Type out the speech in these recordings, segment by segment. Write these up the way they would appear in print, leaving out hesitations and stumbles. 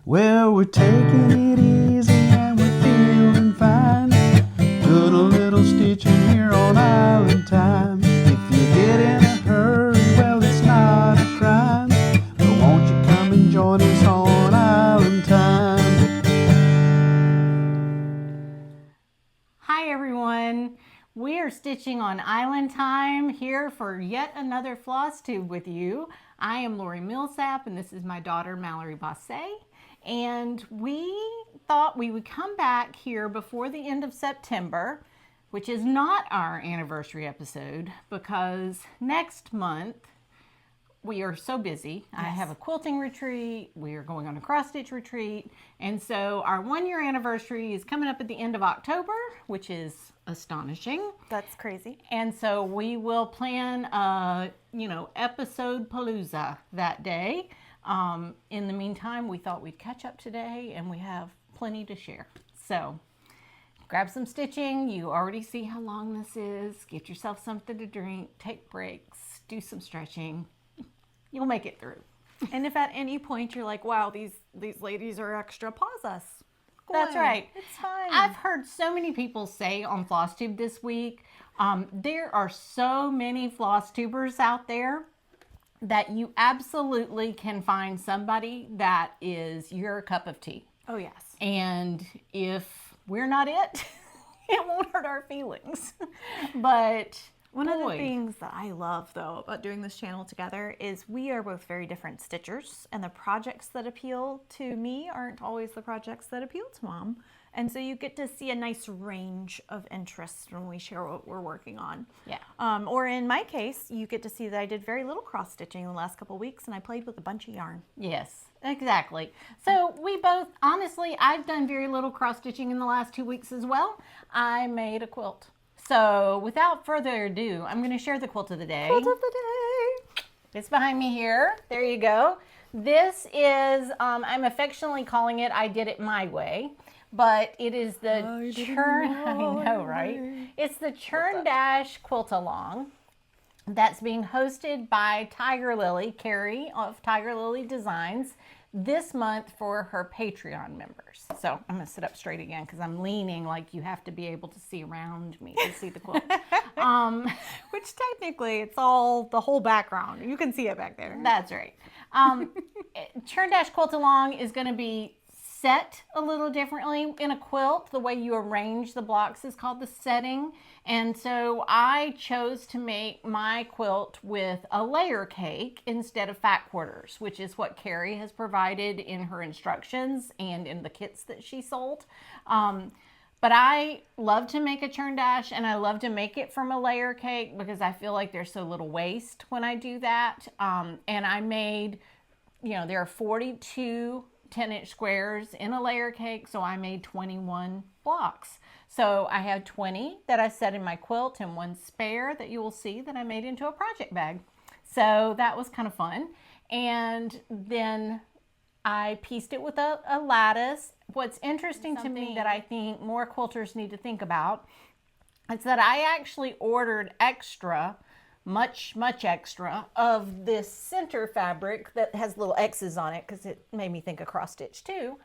Well, we're taking it easy and we're feeling fine. Put a little stitching here on Island Time. If you get in a hurry, well, it's not a crime. But won't you come and join us on Island Time? Hi everyone. We are stitching on Island Time here for yet another FlossTube with you. I am Lori Millsap and this is my daughter Mallory Bosse. And we thought we would come back here before the end of September, which is not our anniversary episode, because next month we are so busy. Yes. I have a quilting retreat, we are going on a cross stitch retreat, and so our 1 year anniversary is coming up at the end of October, which is astonishing. That's crazy. And so we will plan a, episode palooza that day. In the meantime, we thought we'd catch up today and we have plenty to share. So grab some stitching. You already see how long this is. Get yourself something to drink, take breaks, do some stretching. You'll make it through. And if at any point you're like, wow, these ladies are extra, pause us. That's right. It's fine. I've heard so many people say on FlossTube this week, there are so many FlossTubers out there that you absolutely can find somebody that is your cup of tea. Oh, yes. And if we're not it, it won't hurt our feelings. But one of the things that I love, though, about doing this channel together is we are both very different stitchers, and the projects that appeal to me aren't always the projects that appeal to Mom. And so you get to see a nice range of interests when we share what we're working on. Yeah. Or in my case, you get to see that I did very little cross stitching in the last couple of weeks, and I played with a bunch of yarn. Yes, exactly. So we both, honestly, I've done very little cross stitching in the last 2 weeks as well. I made a quilt. So without further ado, I'm going to share the quilt of the day. Quilt of the day. It's behind me here. There you go. This is, I'm affectionately calling it I Did It My Way. But it is the Churn, I know, right? It's the Churn Dash Quilt Along that's being hosted by Tiger Lily, Kari of Tiger Lily Designs, this month for her Patreon members. So I'm gonna sit up straight again because I'm leaning like you have to be able to see around me to see the quilt. Which technically it's all the whole background. You can see it back there. That's right. Churn Dash Quilt Along is gonna be set a little differently in a quilt. The way you arrange the blocks is called the setting. And so I chose to make my quilt with a layer cake instead of fat quarters, which is what Kari has provided in her instructions and in the kits that she sold. But I love to make a churn dash, and I love to make it from a layer cake because I feel like there's so little waste when I do that. And I made, there are 42 10-inch squares in a layer cake, so I made 21 blocks. So I had 20 that I set in my quilt and one spare that you will see that I made into a project bag. So that was kind of fun. And then I pieced it with a lattice. What's interesting to me that I think more quilters need to think about is that I actually ordered extra, much extra of this center fabric that has little X's on it because it made me think of cross stitch too,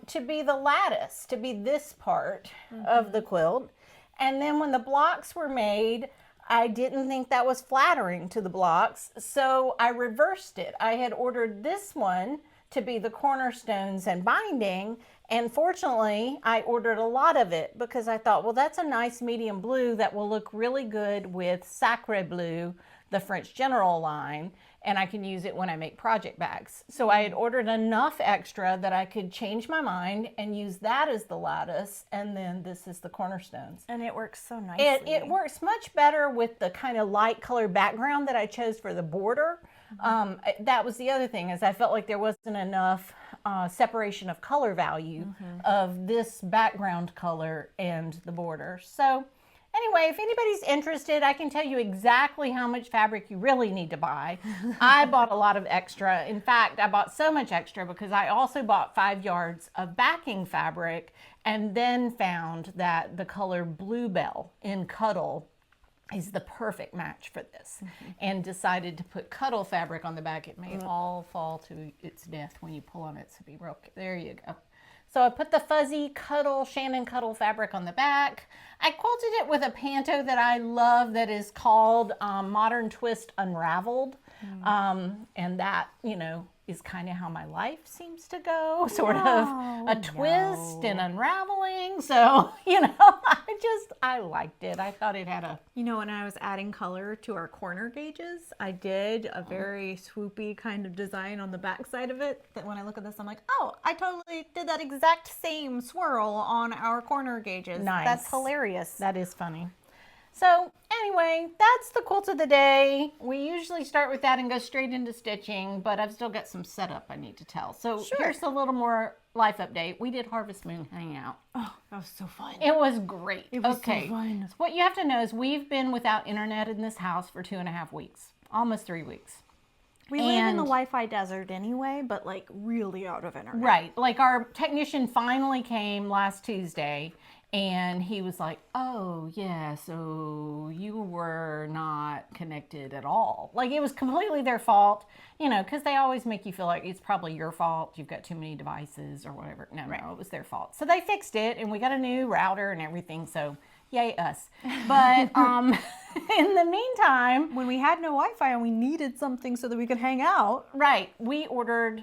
to be the lattice, to be this part of the quilt. And then when the blocks were made, I didn't think that was flattering to the blocks, so I reversed it. I had ordered this one to be the cornerstones and binding, and fortunately I ordered a lot of it because I thought, well, that's a nice medium blue that will look really good with Sacre Bleu, the French General line, and I can use it when I make project bags. So I had ordered enough extra that I could change my mind and use that as the lattice, and then this is the cornerstones. And it works so nicely. It works much better with the kind of light color background that I chose for the border. That was the other thing, is I felt like there wasn't enough separation of color value of this background color and the border. So anyway, if anybody's interested, I can tell you exactly how much fabric you really need to buy. I bought a lot of extra. In fact, I bought so much extra because I also bought 5 yards of backing fabric and then found that the color Bluebell in Cuddle is the perfect match for this, and decided to put cuddle fabric on the back. It may all fall to its death when you pull on it, so be real. There you go. So I put the fuzzy cuddle, Shannon cuddle fabric on the back. I quilted it with a panto that I love that is called Modern Twist Unraveled. And that, you know, is kind of how my life seems to go, sort of a twist and unraveling. So, you know, I liked it. I thought it had a... You know, when I was adding color to our corner gauges, I did a very swoopy kind of design on the back side of it that when I look at this, I'm like, oh, I totally did that exact same swirl on our corner gauges. Nice. That's hilarious. That is funny. So anyway, that's the quilt of the day. We usually start with that and go straight into stitching, but I've still got some setup I need to tell. So here's a little more life update. We did Harvest Moon Hangout. Oh, that was so fun. It was great. It was so fun. So what you have to know is we've been without internet in this house for 2.5 weeks, almost 3 weeks. We live in the Wi-Fi desert anyway, but like really out of internet. Right. Like our technician finally came last Tuesday. And he was like, oh, yeah, so you were not connected at all. Like, it was completely their fault, you know, because they always make you feel like it's probably your fault. You've got too many devices or whatever. No, it was their fault. So they fixed it, and we got a new router and everything. So, yay, us. But in the meantime, when we had no Wi-Fi and we needed something so that we could hang out. Right. We ordered...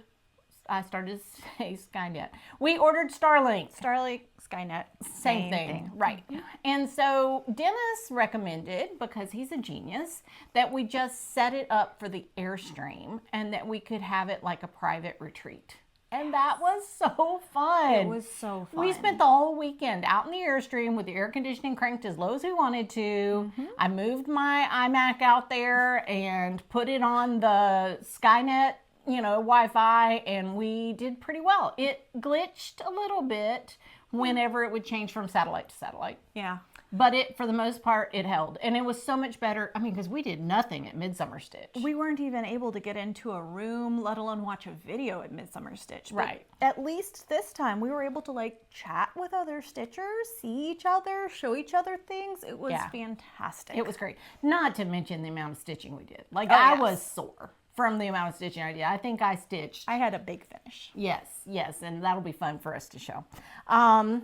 I started to say Skynet. We ordered Starlink. Starlink, Skynet, same thing. Right. And so Dennis recommended, because he's a genius, that we just set it up for the Airstream and that we could have it like a private retreat. And that was so fun. It was so fun. We spent the whole weekend out in the Airstream with the air conditioning cranked as low as we wanted to. I moved my iMac out there and put it on the Skynet, you know, Wi-Fi, and we did pretty well. It glitched a little bit whenever it would change from satellite to satellite. Yeah. But it, for the most part, it held. And it was so much better. I mean, because we did nothing at Midsummer Stitch. We weren't even able to get into a room, let alone watch a video at Midsummer Stitch. But right. At least this time, we were able to, like, chat with other stitchers, see each other, show each other things. It was fantastic. It was great. Not to mention the amount of stitching we did. Like, I was sore from the amount of stitching I did. I think I stitched. I had a big finish. Yes, and that'll be fun for us to show. And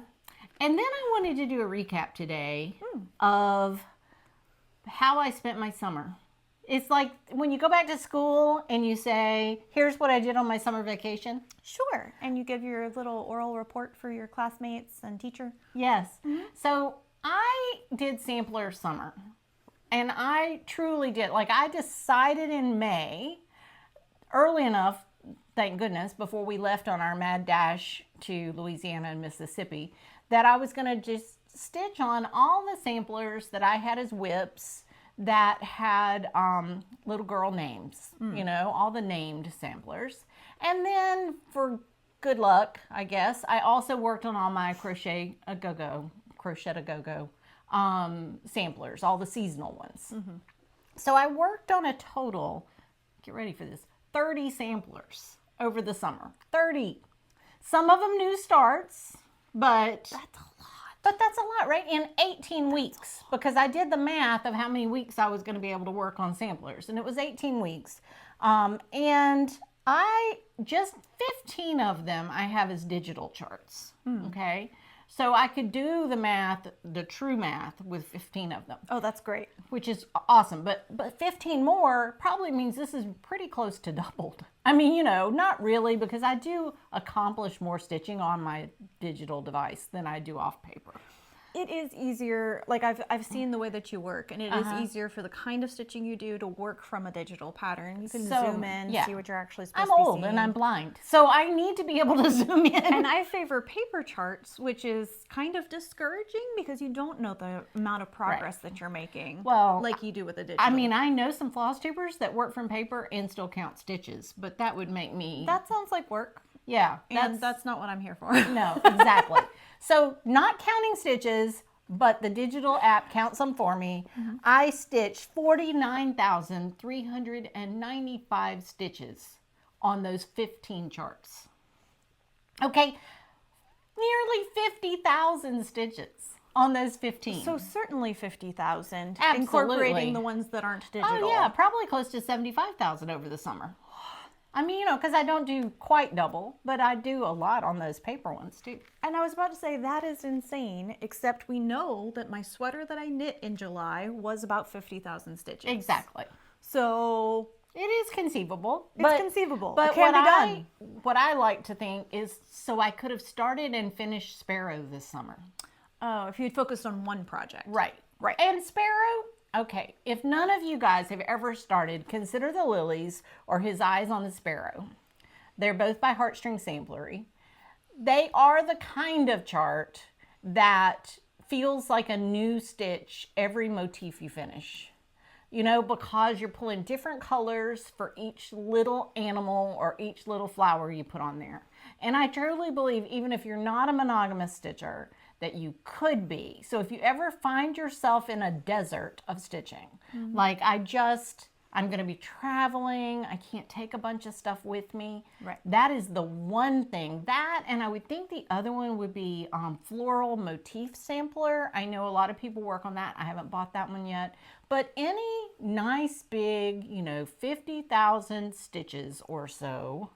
then I wanted to do a recap today of how I spent my summer. It's like when you go back to school and you say, here's what I did on my summer vacation. Sure. And you give your little oral report for your classmates and teacher. Yes. So I did sampler summer. And I truly did. Like, I decided in May, early enough, thank goodness, before we left on our mad dash to Louisiana and Mississippi, that I was going to just stitch on all the samplers that I had as whips that had little girl names, you know, all the named samplers. And then for good luck, I guess, I also worked on all my crochet a go-go samplers, all the seasonal ones. So I worked on a total, get ready for this, 30 samplers over the summer. 30. Some of them new starts, but that's a lot. But that's a lot, right? In 18 weeks, because I did the math of how many weeks I was going to be able to work on samplers, and it was 18 weeks. And I just 15 of them I have as digital charts. Okay. So I could do the math, the true math, with 15 of them. Oh, that's great. Which is awesome. But 15 more probably means this is pretty close to doubled. I mean, you know, not really, because I do accomplish more stitching on my digital device than I do off paper. It is easier, like I've seen the way that you work, and it is easier for the kind of stitching you do to work from a digital pattern. You can zoom in, see what you're actually supposed to be seeing. I'm old and I'm blind, so I need to be able to zoom in. And I favor paper charts, which is kind of discouraging because you don't know the amount of progress that you're making. Well, like you do with a digital. I mean, I know some FlossTubers that work from paper and still count stitches, but that would make me... That sounds like work. Yeah. That's not what I'm here for. No, exactly. So not counting stitches, but the digital app counts them for me. I stitched 49,395 stitches on those 15 charts. Okay, nearly 50,000 stitches on those 15. So certainly 50,000, Absolutely. incorporating the ones that aren't digital. Oh yeah, probably close to 75,000 over the summer. I mean, because I don't do quite double, but I do a lot on those paper ones too. And I was about to say, that is insane, except we know that my sweater that I knit in July was about 50,000 stitches. Exactly. So it is conceivable. It's conceivable. But it can be done. What I like to think is, so I could have started and finished Sparrow this summer. Oh, if you'd focused on one project. Right. And Sparrow, okay, if none of you guys have ever started Consider the Lilies or His Eyes on the Sparrow, they're both by Heartstring Samplery. They are the kind of chart that feels like a new stitch every motif you finish. You know, because you're pulling different colors for each little animal or each little flower you put on there. And I truly believe, even if you're not a monogamous stitcher, that you could be. So if you ever find yourself in a desert of stitching, like I'm going to be traveling, I can't take a bunch of stuff with me. Right. That is the one thing. That, and I would think the other one would be Floral Motif Sampler. I know a lot of people work on that. I haven't bought that one yet. But any nice big, 50,000 stitches or so,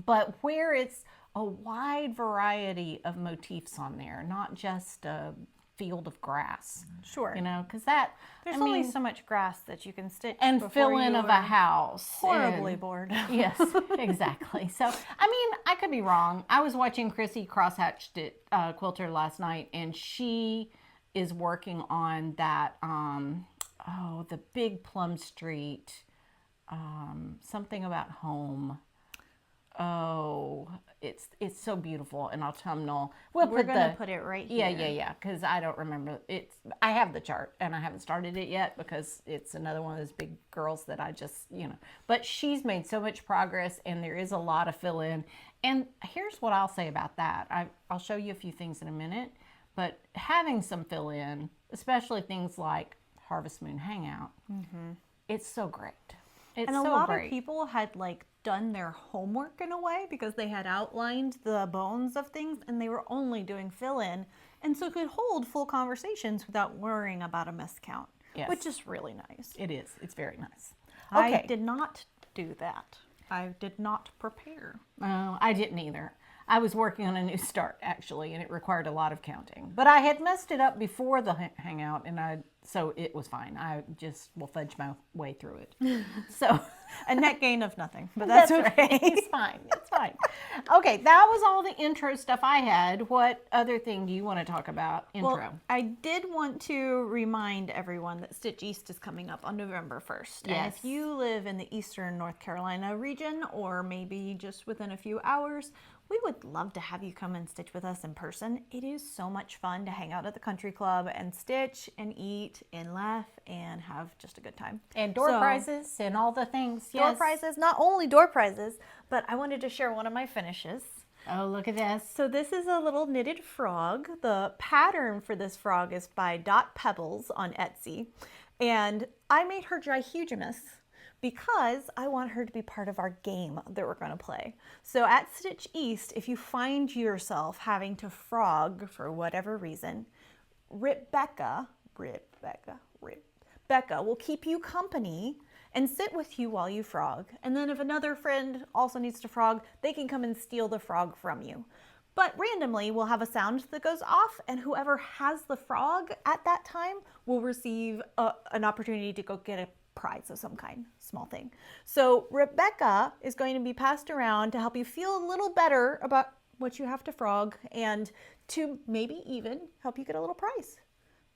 but where it's a wide variety of motifs on there, not just a field of grass. Sure. Because that, There's only so much grass that you can stitch. and before fill in you of a are house. horribly and- bored. Yes, exactly. So, I mean, I could be wrong. I was watching Chrissy crosshatched it, Quilter last night, and she is working on that, the big Plum Street, something about home. Oh, it's so beautiful in autumnal. We're going to put it right here. Yeah, because I don't remember. I have the chart, and I haven't started it yet because it's another one of those big girls that I just, But she's made so much progress, and there is a lot of fill in. And here's what I'll say about that. I'll show you a few things in a minute, but having some fill in, especially things like Harvest Moon Hangout, it's so great. It's And a so lot great. of people had done their homework in a way because they had outlined the bones of things and they were only doing fill in, and so could hold full conversations without worrying about a miscount, Yes. which is really nice. It is. It's very nice. I Okay. did not do that. I did not prepare. Oh, I didn't either. I was working on a new start actually, and it required a lot of counting. But I had messed it up before the hangout, and so it was fine. I just will fudge my way through it. So A net gain of nothing, but that's okay. right. It's fine. It's fine. Okay, that was all the intro stuff I had. What other thing do you want to talk about? Intro. Well, I did want to remind everyone that Stitch East is coming up on November 1st. And Yes. if you live in the eastern North Carolina region, or maybe just within a few hours, we would love to have you come and stitch with us in person. It is so much fun to hang out at the country club and stitch and eat and laugh and have just a good time. And door So- prizes and all the things. Door Yes. prizes, not only door prizes, but I wanted to share one of my finishes. Oh, look at this. So this is a little knitted frog. The pattern for this frog is by Dot Pebbles on Etsy. And I made her Dryhugimus because I want her to be part of our game that we're going to play. So at Stitch East, if you find yourself having to frog for whatever reason, Ribeka will keep you company and sit with you while you frog. And then if another friend also needs to frog, they can come and steal the frog from you. But randomly, we'll have a sound that goes off, and whoever has the frog at that time will receive an opportunity to go get a prize of some kind, small thing. So Ribeka is going to be passed around to help you feel a little better about what you have to frog and to maybe even help you get a little prize.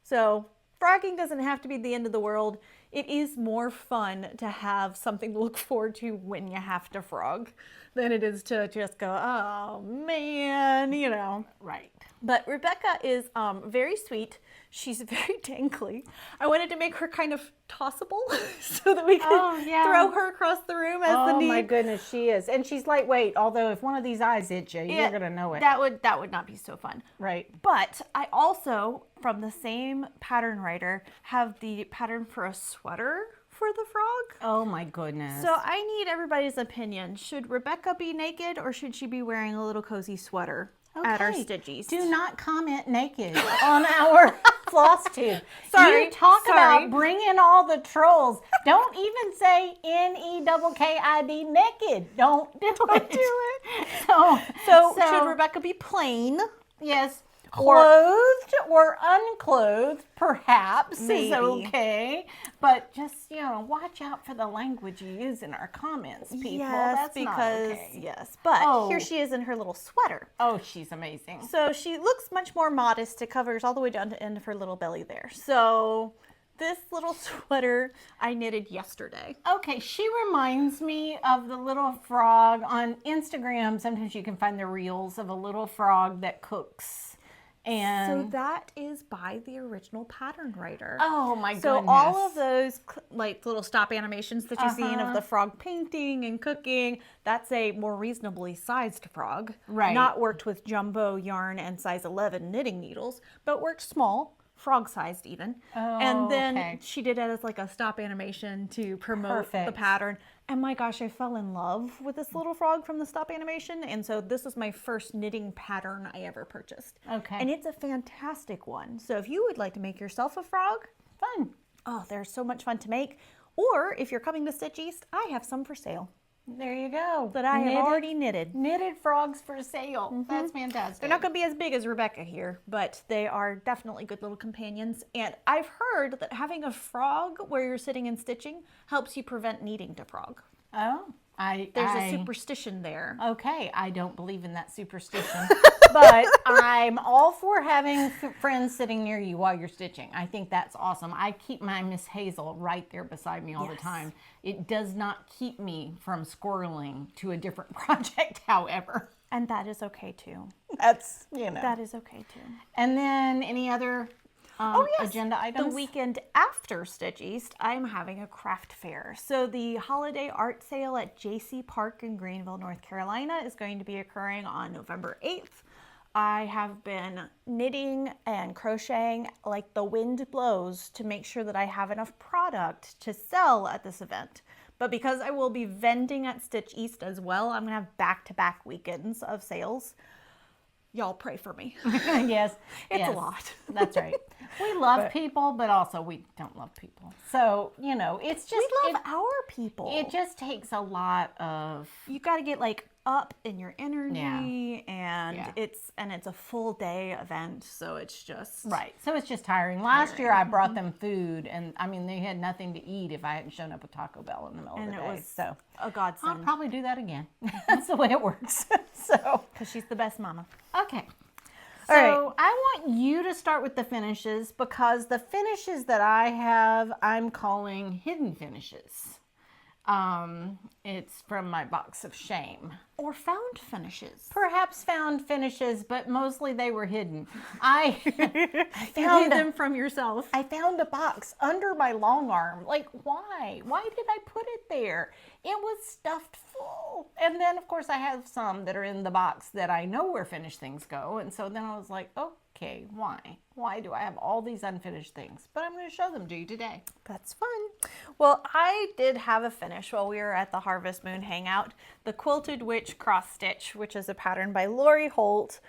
So frogging doesn't have to be the end of the world. It is more fun to have something to look forward to when you have to frog than it is to just go, oh man, you know. Right. But Ribeka is very sweet. She's very dangly. I wanted to make her kind of tossable so that we could throw her across the room as the need. Oh my goodness, she is. And she's lightweight, although if one of these eyes hit you, you're going to know it. That would not be so fun. Right. But I also, from the same pattern writer, have the pattern for a sweater for the frog. Oh my goodness. So I need everybody's opinion. Should Ribeka be naked or should she be wearing a little cozy sweater at our Okay. Stitchies. Do not comment naked on our FlossTube. Sorry, You talk sorry. about bringing all the trolls. Don't even say NEKKID naked. Don't do it. So should Ribeka be plain? yes. Or- Clothed or unclothed, perhaps, is Maybe. okay. But just, watch out for the language you use in our comments, people. Yes, That's because not okay. yes, but Oh. here she is in her little sweater. Oh, she's amazing. So she looks much more modest. It covers all the way down to the end of her little belly there. So this little sweater I knitted yesterday. Okay, she reminds me of the little frog on Instagram. Sometimes you can find the reels of a little frog that cooks. So And that is by the original pattern writer. oh my goodness. So all of those like little stop animations that you've seen of the frog painting and cooking, that's a more reasonably sized frog. Right. Not worked with jumbo yarn and size 11 knitting needles, but worked small, frog sized even. And then okay. she did it as like a stop animation to promote the Perfect. pattern. And my gosh, I fell in love with this little frog from the stop animation. And so this was my first knitting pattern I ever purchased. Okay. And it's a fantastic one. So if you would like to make yourself a frog, fun. oh, they're so much fun to make. Or if you're coming to Stitch East, I have some for sale There you go. that I have already knitted. Knitted frogs for sale. That's fantastic. They're not going to be as big as Ribeka here, but they are definitely good little companions. And I've heard that having a frog where you're sitting and stitching helps you prevent needing to frog. Oh, There's a superstition there. Okay, I don't believe in that superstition, but I'm all for having friends sitting near you while you're stitching. I think that's awesome. I keep my Miss Hazel right there beside me all the Yes. time. It does not keep me from squirreling to a different project, however. And that is okay too. That's, That is okay too. And then any other agenda items? The weekend after Stitch East, I'm having a craft fair. So the holiday art sale at Jaycee Park in Greenville, North Carolina is going to be occurring on November 8th. I have been knitting and crocheting like the wind blows to make sure that I have enough product to sell at this event. But because I will be vending at Stitch East as well, I'm gonna have back-to-back weekends of sales. Y'all pray for me. Yes. It's a lot. That's right. We love people, but also we don't love people. So, it's just... We love our people. It just takes a lot of... You got to get like up in your energy, Yeah. and Yeah. it's a full day event, so it's just Right. So it's just tiring. Last year I brought them food, and I mean, they had nothing to eat if I hadn't shown up with Taco Bell in the middle and of the it day. was So a I'll godsend probably do that again. That's the way it works. So, because she's the best mama. okay. All right. So I want you to start with the finishes, because the finishes that I have, I'm calling hidden finishes. It's from my box of shame. Or found finishes. Perhaps found finishes, but mostly they were hidden. I Hide them from yourself. I found a box under my long arm. Like, why? Why did I put it there? It was stuffed full. And then, of course, I have some that are in the box that I know where finished things go. And so then I was like, okay, why? Why do I have all these unfinished things? But I'm going to show them to you today. That's fun. Well, I did have a finish while we were at the Harvest Moon Hangout. The Quilted Witch Cross Stitch, which is a pattern by Lori Holt.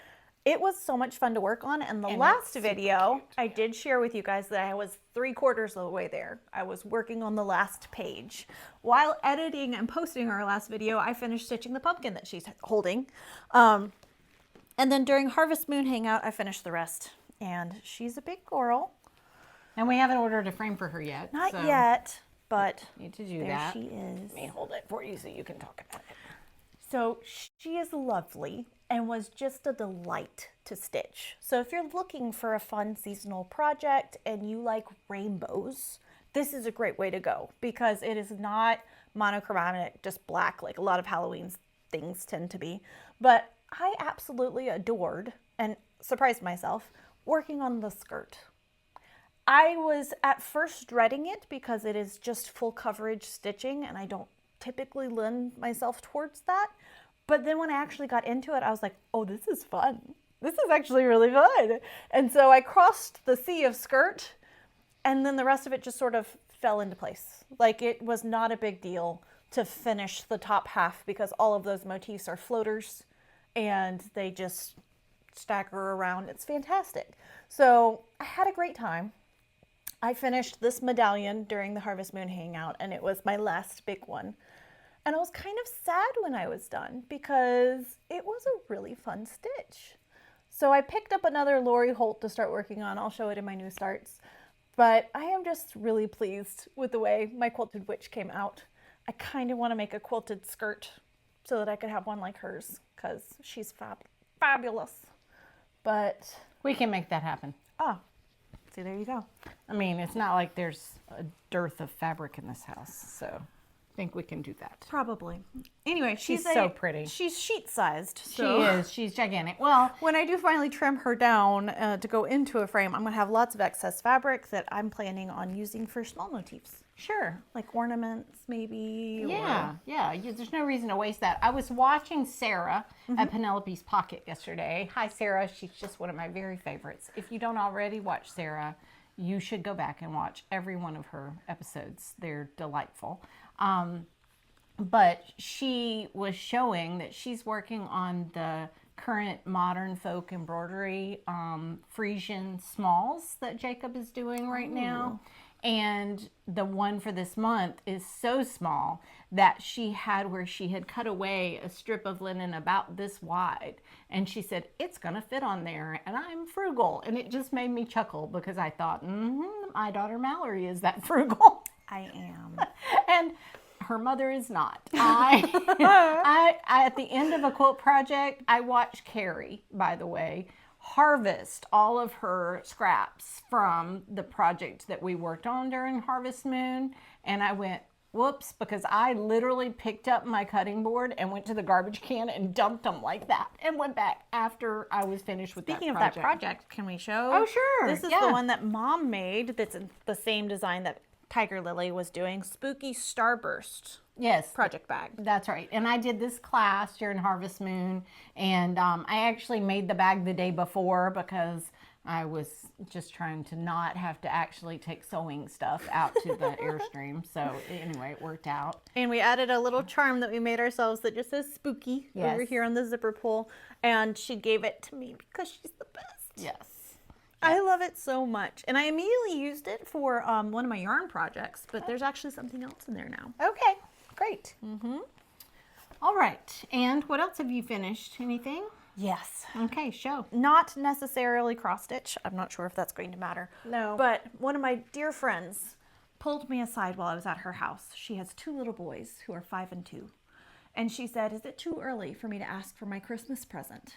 It was so much fun to work on. And the last video, I did share with you guys that I was 3/4 of the way there. I was working on the last page. While editing and posting our last video, I finished stitching the pumpkin that she's holding. And then during Harvest Moon Hangout, I finished the rest. And she's a big girl. And we haven't ordered a frame for her yet. Not so yet, but Need to do there that. she is. Let me hold it for you so you can talk about it. So she is lovely and was just a delight to stitch. So if you're looking for a fun seasonal project and you like rainbows, this is a great way to go, because it is not monochromatic, just black, like a lot of Halloween things tend to be. But I absolutely adored and surprised myself working on the skirt. I was at first dreading it because it is just full coverage stitching and I don't typically lend myself towards that. But then when I actually got into it, I was like, oh, this is fun. This is actually really fun. And so I crossed the sea of skirt, and then the rest of it just sort of fell into place. Like, it was not a big deal to finish the top half because all of those motifs are floaters and they just stacker around. It's fantastic. So I had a great time. I finished this medallion during the Harvest Moon Hangout, and it was my last big one. And I was kind of sad when I was done because it was a really fun stitch. So I picked up another Lori Holt to start working on. I'll show it in my new starts. But I am just really pleased with the way my Quilted Witch came out. I kind of want to make a quilted skirt so that I could have one like hers because she's fabulous. But We can make that happen. see, there you go. I mean, it's not like there's a dearth of fabric in this house, so I think we can do that. Probably. Anyway, She's so pretty. She's sheet sized. She is. She's gigantic. Well, When I do finally trim her down to go into a frame, I'm going to have lots of excess fabric that I'm planning on using for small motifs. sure. Like ornaments, maybe. Yeah, yeah. There's no reason to waste that. I was watching Sarah at Penelope's Pocket yesterday. Hi, Sarah. She's just one of my very favorites. If you don't already watch Sarah, you should go back and watch every one of her episodes. They're delightful. But she was showing that she's working on the current modern folk embroidery Frisian smalls that Jacob is doing right now. And the one for this month is so small that she had where she had cut away a strip of linen about this wide. And she said, it's going to fit on there. And I'm frugal. And it just made me chuckle because I thought, my daughter Mallory is that frugal. I am. And her mother is not. I at the end of a quilt project, I watched Kari, by the way, harvest all of her scraps from the project that we worked on during Harvest Moon. And I went, whoops, because I literally picked up my cutting board and went to the garbage can and dumped them like that and went back after I was finished with Speaking that of project. that project, can we show? Oh, sure. This is Yeah. the one that Mom made that's the same design that Tiger Lily was doing. Spooky Starburst Yes. project bag. That's right. And I did this class during Harvest Moon, and I actually made the bag the day before because I was just trying to not have to actually take sewing stuff out to the Airstream. So anyway, it worked out. And we added a little charm that we made ourselves that just says spooky over Yes. here on the zipper pull. And she gave it to me because she's the best. Yes. I love it so much. And I immediately used it for one of my yarn projects, but there's actually something else in there now. Okay, great. All right. And what else have you finished? Anything? Yes. Okay, show. Not necessarily cross stitch. I'm not sure if that's going to matter. No. But one of my dear friends pulled me aside while I was at her house. She has 2 little boys who are 5 and 2. And she said, is it too early for me to ask for my Christmas present?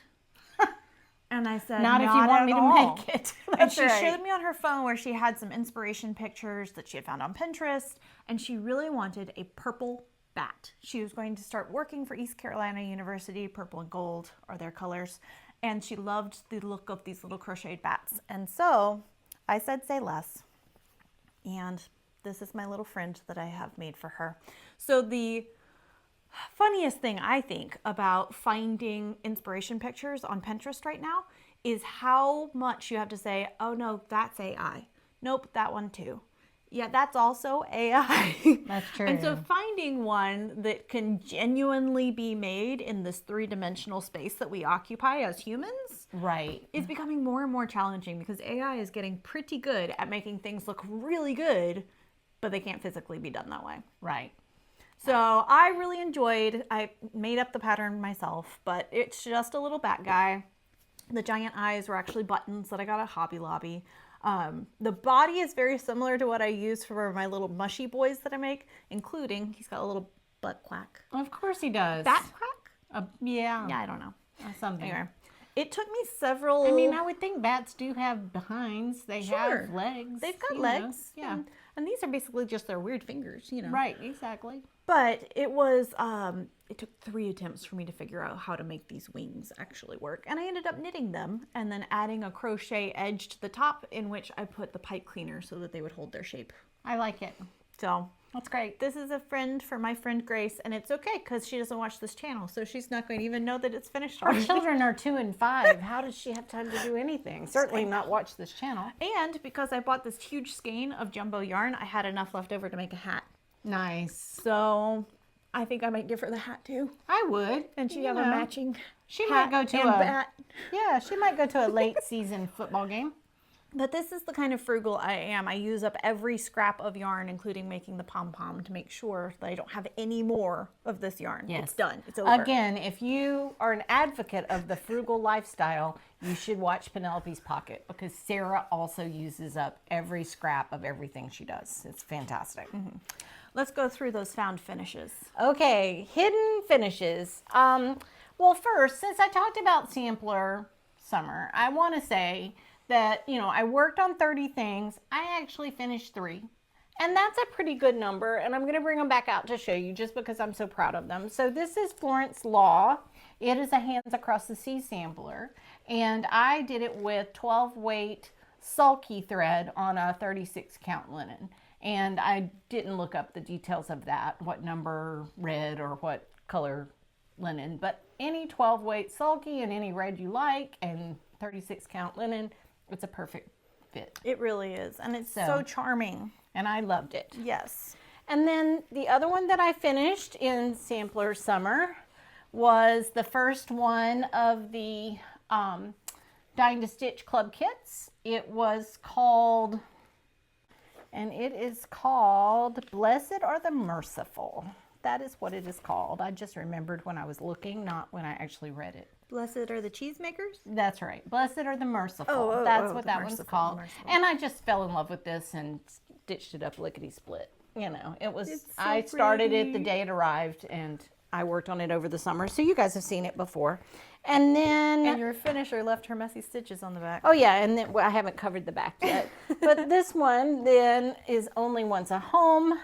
And I said, Not if you want me to make it. And That's she right. showed me on her phone where she had some inspiration pictures that she had found on Pinterest. And she really wanted a purple bat. She was going to start working for East Carolina University. Purple and gold are their colors. And she loved the look of these little crocheted bats. And so I said, say less. And this is my little friend that I have made for her. So the funniest thing I think about finding inspiration pictures on Pinterest right now is how much you have to say, oh no, that's AI. Nope, that one too. Yeah, that's also AI. That's true. And so finding one that can genuinely be made in this 3-dimensional space that we occupy as humans Right. is becoming more and more challenging because AI is getting pretty good at making things look really good, but they can't physically be done that way. Right. So I really enjoyed, I made up the pattern myself, but it's just a little bat guy. The giant eyes were actually buttons that I got at Hobby Lobby. The body is very similar to what I use for my little mushy boys that I make, including, he's got a little butt quack. Of course he does. Bat quack? Yeah. Yeah, I don't know. Something. Anyway, it took me several... I mean, I would think bats do have behinds. They Sure. have legs. They've got you know. legs. Yeah. And these are basically just their weird fingers, you know. Right, exactly. But it was, it took 3 attempts for me to figure out how to make these wings actually work. And I ended up knitting them and then adding a crochet edge to the top in which I put the pipe cleaner so that they would hold their shape. I like it. So That's great. this is a friend for my friend Grace, and it's okay because she doesn't watch this channel, so she's not going to even know that it's finished Our already. children are 2 and 5. How does she have time to do anything? Certainly not watch this channel. And because I bought this huge skein of jumbo yarn, I had enough left over to make a hat. Nice. So I think I might give her the hat too. I would. And she you have a know. matching She might go to and a bat. yeah. She might go to a late season football game. But this is the kind of frugal I am. I use up every scrap of yarn, including making the pom-pom, to make sure that I don't have any more of this yarn. Yes. It's done. It's over. Again, if you are an advocate of the frugal lifestyle, you should watch Penelope's Pocket, because Sarah also uses up every scrap of everything she does. It's fantastic. Let's go through those found finishes. Okay, hidden finishes. Well, first, since I talked about sampler summer, I want to say that, you know, I worked on 30 things. I actually finished 3. And that's a pretty good number. And I'm going to bring them back out to show you just because I'm so proud of them. So this is Florence Law. It is a Hands Across the Sea sampler. And I did it with 12 weight sulky thread on a 36 count linen. And I didn't look up the details of that, what number red or what color linen. But any 12 weight sulky and any red you like and 36 count linen, it's a perfect fit. It really is. And it's so charming. And I loved it. Yes. And then the other one that I finished in Sampler Summer was the first one of the Dying to Stitch Club kits. It was called, and it is called Blessed Are the Merciful. That is what it is called. I just remembered when I was looking, not when I actually read it. Blessed are the cheesemakers? That's right. Blessed Are the Merciful. Oh, That's what that merciful, one's called. merciful. And I just fell in love with this and stitched it up lickety split. You know, it was, It's so I started it the pretty. day it arrived and I worked on it over the summer. So you guys have seen it before. And then, And your finisher left her messy stitches on the back. oh yeah, and then well, I haven't covered the back yet. But this one then is Only Once a Home.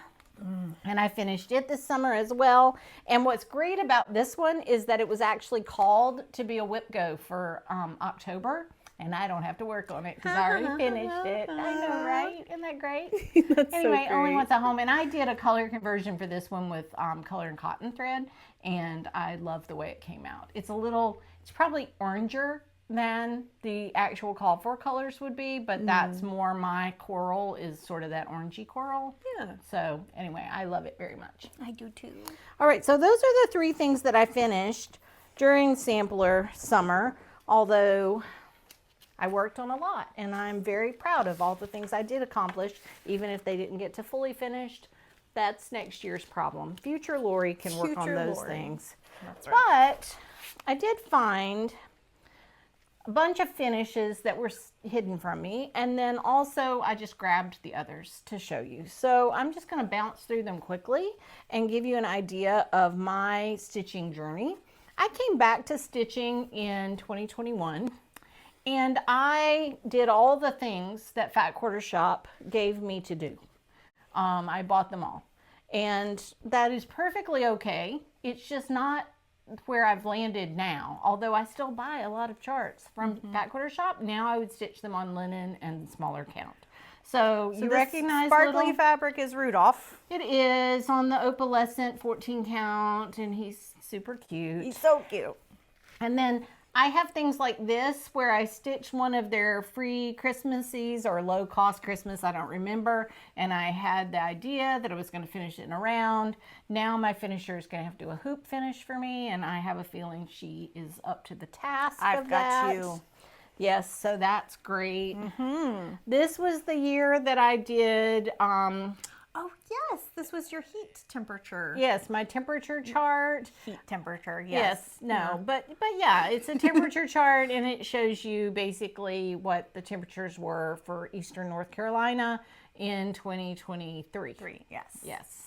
And I finished it this summer as well. And what's great about this one is that it was actually called to be a whip go for October. And I don't have to work on it because I already finished it. I know, right? Isn't that great? That's Anyway, so Only great. Once a Home. And I did a color conversion for this one with color and cotton thread. And I love the way it came out. It's a little, it's probably oranger than the actual call for colors would be, but that's more my coral is sort of that orangey coral. Yeah. So anyway, I love it very much. I do too. All right, so those are the 3 things that I finished during Sampler Summer, although I worked on a lot and I'm very proud of all the things I did accomplish, even if they didn't get to fully finished. That's next year's problem. Future Lori can work on Future those Lori. things. That's right. But I did find a bunch of finishes that were hidden from me, and then also I just grabbed the others to show you. So I'm just going to bounce through them quickly and give you an idea of my stitching journey. I came back to stitching in 2021 and I did all the things that Fat Quarter Shop gave me to do. I bought them all, and that is perfectly okay. It's just not where I've landed now, although I still buy a lot of charts from Fat Quarter Shop. Now I would stitch them on linen and smaller count. So you this recognize sparkly little, fabric is Rudolph. it is on the opalescent 14 count, and he's super cute. He's so cute. And then I have things like this where I stitched one of their free Christmases or low cost Christmas, I don't remember. And I had the idea that I was going to finish it in a round. Now my finisher is going to have to do a hoop finish for me. And I have a feeling she is up to the task I've of got that. you. Yes, so that's great. This was the year that I did, Oh yes, this was your heat temperature. yes, my temperature chart. Heat temperature, Yes, yes. no, but yeah, it's a temperature chart and it shows you basically what the temperatures were for Eastern North Carolina in 2023. Yes. Yes.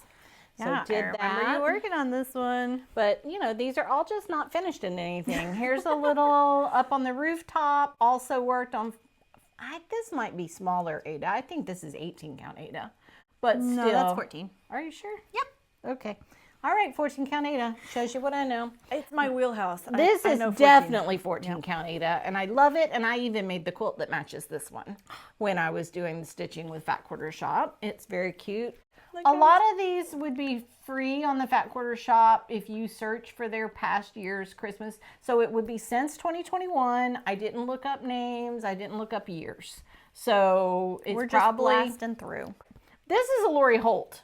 Yeah, so did I remember that. you working on this one. But you know, these are all just not finished in anything. Here's a little up on the rooftop. Also worked on. This might be smaller Ada. I think this is 18 count Ada, but still. No, that's 14. Are you sure? Yep. Okay. All right, 14 count Ada. Shows you what I know. It's my wheelhouse. This I is know 14. definitely 14 count Ada, and I love it. And I even made the quilt that matches this one when I was doing the stitching with Fat Quarter Shop. It's very cute. A lot of these would be free on the Fat Quarter Shop if you search for their past year's Christmas. So it would be since 2021. I didn't look up names. I didn't look up years. So it's We're just probably blasting through. This is a Lori Holt.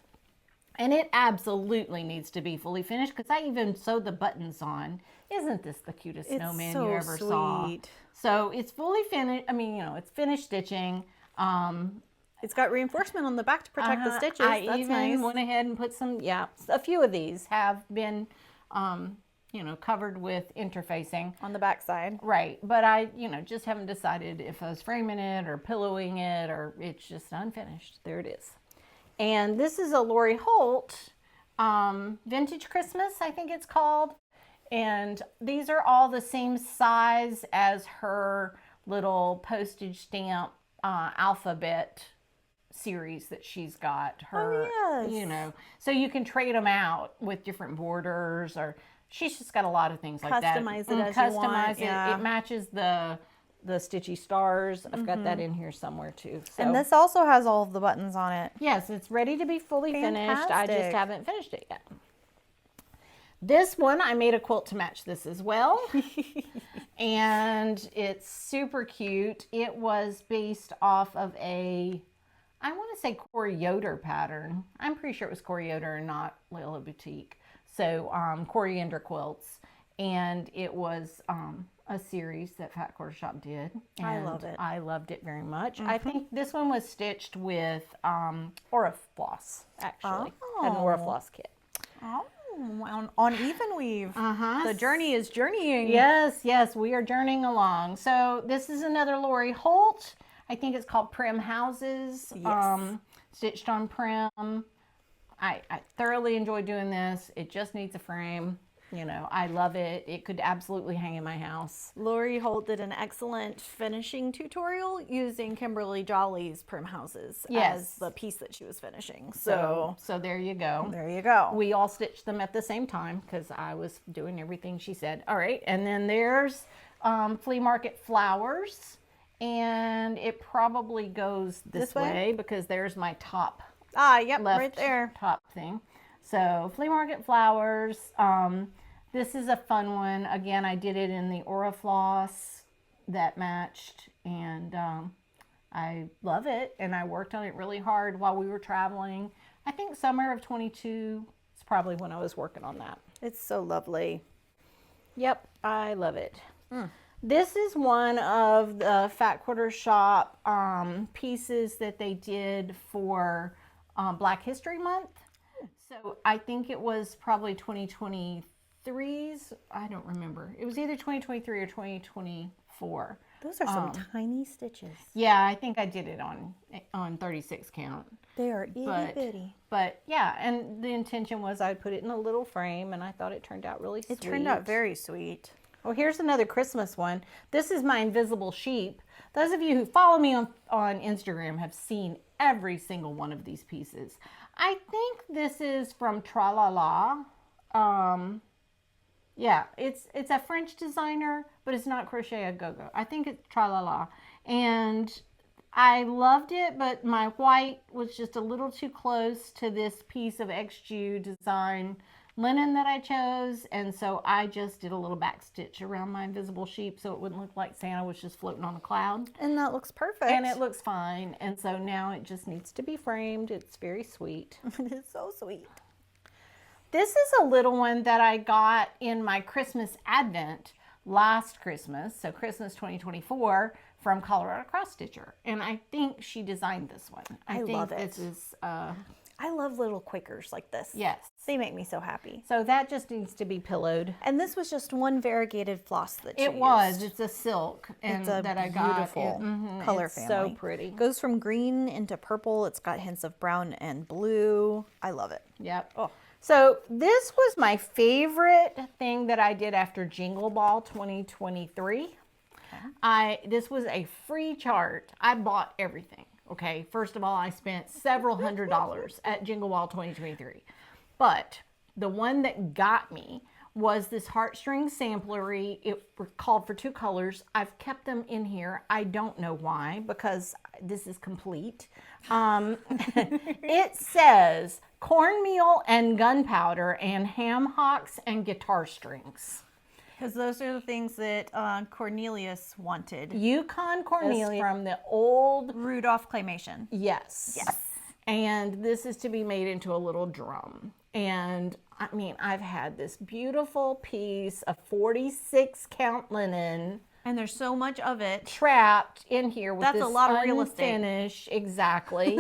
And it absolutely needs to be fully finished because I even sewed the buttons on isn't this the cutest It's snowman so you ever saw? sweet. So it's fully finished. I mean, it's finished stitching. It's got reinforcement on the back to protect the stitches. I That's even nice. went ahead and put some, a few of these have been, covered with interfacing. On the back side. Right. But I, just haven't decided if I was framing it or pillowing it, or it's just unfinished. There it is. And this is a Lori Holt Vintage Christmas, I think it's called. And these are all the same size as her little postage stamp alphabet series that she's got. Her, yes. so you can trade them out with different borders, or she's just got a lot of things like that. Customize it as you want. Customize it. Yeah. It matches the stitchy stars. I've got that in here somewhere too. So. And this also has all of the buttons on it. Yes, it's ready to be fully finished. I just Fantastic. haven't finished it yet. This one, I made a quilt to match this as well. And it's super cute. It was based off of I want to say Corey Yoder pattern. I'm pretty sure it was Corey Yoder and not Layla Boutique. So coriander quilts. And it was a series that Fat Quarter Shop did. And I love it. I loved it very much. I think this one was stitched with Orifloss, actually. Had an Orifloss kit. Oh, on Even Weave. The journey is journeying. Yes, we are journeying along. So this is another Lori Holt. I think it's called Prim Houses. Yes. Stitched on Prim. I thoroughly enjoy doing this. It just needs a frame. I love it. It could absolutely hang in my house. Lori Holt did an excellent finishing tutorial using Kimberly Jolly's Prim Houses as the piece that she was finishing. So there you go. there you go. We all stitched them at the same time because I was doing everything she said. All right, and then there's Flea Market Flowers, and it probably goes this way because there's my top Yep, left right there. top thing. So Flea Market Flowers. This is a fun one. Again, I did it in the Orifloss that matched, and I love it. And I worked on it really hard while we were traveling. I think summer of 22 is probably when I was working on that. It's so lovely. Yep, I love it. This is one of the Fat Quarter Shop pieces that they did for Black History Month. So I think it was probably 2023's. I don't remember. It was either 2023 or 2024. Those are some tiny stitches. Yeah, I think I did it on 36 count. They are itty bitty. But yeah, and the intention was I'd put it in a little frame, and I thought it turned out really sweet. It turned out very sweet. Oh, here's another Christmas one. This is my invisible sheep. Those of you who follow me on Instagram have seen every single one of these pieces. I think this is from Tra La La. Yeah, it's a French designer, but it's not Crochet a Go-Go. I think it's Tra La La. And I loved it, but my white was just a little too close to this piece of XJU design linen that I chose, and so I just did a little back stitch around my invisible sheep so it wouldn't look like Santa was just floating on a cloud. And that looks perfect. And it looks fine, and so now it just needs to be framed. It's very sweet. It is so sweet. This is a little one that I got in my Christmas Advent last Christmas, so Christmas 2024, from Colorado Cross Stitcher, and I think she designed this one. I think love it. This is I love little Quakers like this. yes. They make me so happy. So that just needs to be pillowed. And this was just one variegated floss that you It was. used. It's a silk, and It's a that I got. beautiful color it's family. So pretty. Goes from green into purple. It's got hints of brown and blue. I love it. Yep. Oh. So this was my favorite thing that I did after Jingle Ball 2023. This was a free chart. I bought everything. Okay, first of all, I spent several $100s at Jingle Ball 2023. But the one that got me was this heartstring samplery. It called for 2 colors. I've kept them in here. I don't know why, because this is complete. It says cornmeal and gunpowder and ham hocks and guitar strings. Because those are the things that Cornelius wanted. Yukon Cornelius from the old Rudolph Claymation. Yes. Yes. And this is to be made into a little drum. And I mean, I've had this beautiful piece of 46 count linen And there's so much of it. trapped in here with That's this a lot of real estate. unfinished. Exactly.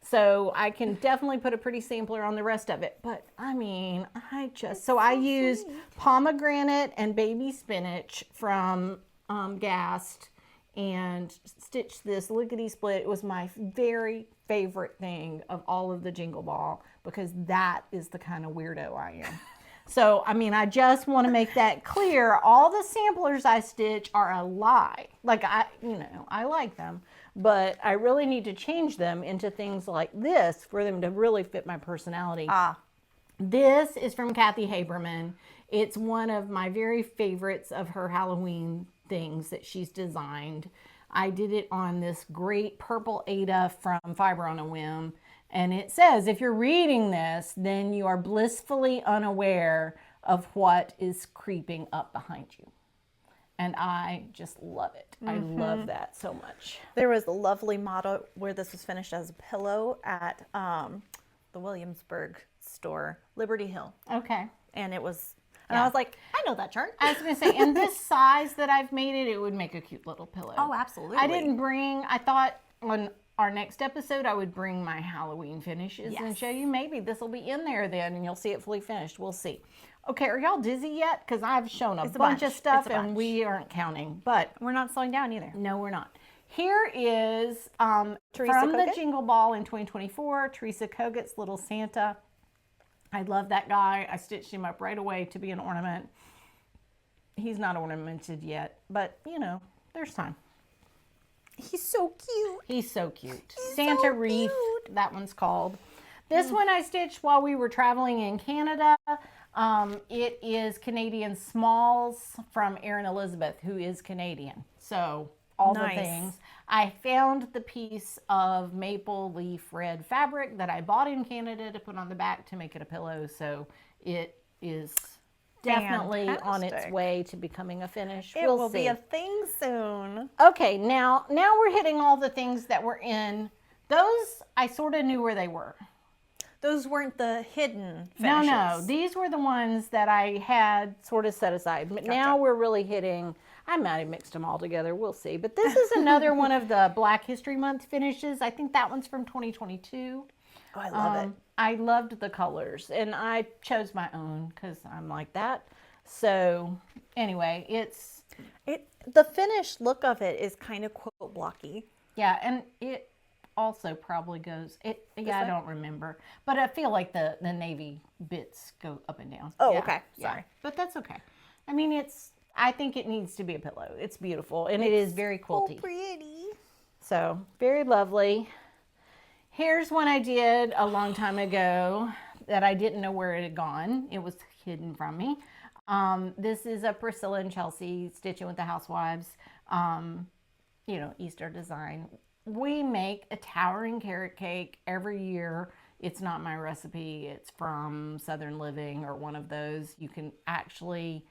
So I can definitely put a pretty sampler on the rest of it. But I mean, I used pomegranate and baby spinach from Gast and stitched this lickety split. It was my very favorite thing of all of the Jingle Ball because that is the kind of weirdo I am. So, I mean, I just want to make that clear. All the samplers I stitch are a lie. Like, I like them, but I really need to change them into things like this for them to really fit my personality. This is from Kathy Haberman. It's one of my very favorites of her Halloween things that she's designed. I did it on this great purple Ada from Fiber on a Whim. And it says, if you're reading this, then you are blissfully unaware of what is creeping up behind you. And I just love it. I love that so much. There was a lovely model where this was finished as a pillow at the Williamsburg store, Liberty Hill. Okay. And it was, and I was like, I know that chart. I was going to say, in this size that I've made it, it would make a cute little pillow. Oh, absolutely. I thought on our next episode, I would bring my Halloween finishes and Yes. show you. Maybe this will be in there then and you'll see it fully finished. We'll see. Okay, are y'all dizzy yet? Because I've shown a bunch of stuff and we aren't counting. But We're not slowing down either. no, we're not. Here is Teresa from the Kogut? Jingle Ball in 2024, Teresa Kogut's Little Santa. I love that guy. I stitched him up right away to be an ornament. He's not ornamented yet, but you know, there's time. He's so cute. He's so cute. Santa Wreath, that one's called. This one I stitched while we were traveling in Canada. It is Canadian Smalls from Erin Elizabeth, who is Canadian. So all Nice. the things. I found the piece of maple leaf red fabric that I bought in Canada to put on the back to make it a pillow. So it is definitely on its Fantastic. way to becoming a finish. It will be a thing soon. Okay, now we're hitting all the things that were in. Those, I sort of knew where they were. Those weren't the hidden finishes. No, these were the ones that I had sort of set aside. But now we're really hitting, I might have mixed them all together, we'll see. But this is another one of the Black History Month finishes. I think that one's from 2022. Oh, I love it. I loved the colors, and I chose my own because I'm like that. So anyway, The finished look of it is kind of quote blocky. yeah, and it also probably goes, I don't remember, but I feel like the navy bits go up and down. Oh, Yeah, okay. yeah. Sorry. But that's okay. I mean, I think it needs to be a pillow. It's beautiful, and it is very quilty. So pretty. So very lovely. Here's one I did a long time ago that I didn't know where it had gone. It was hidden from me. This is a Priscilla and Chelsea Stitching with the Housewives, Easter design. We make a towering carrot cake every year. It's not my recipe. It's from Southern Living or one of those. You can actually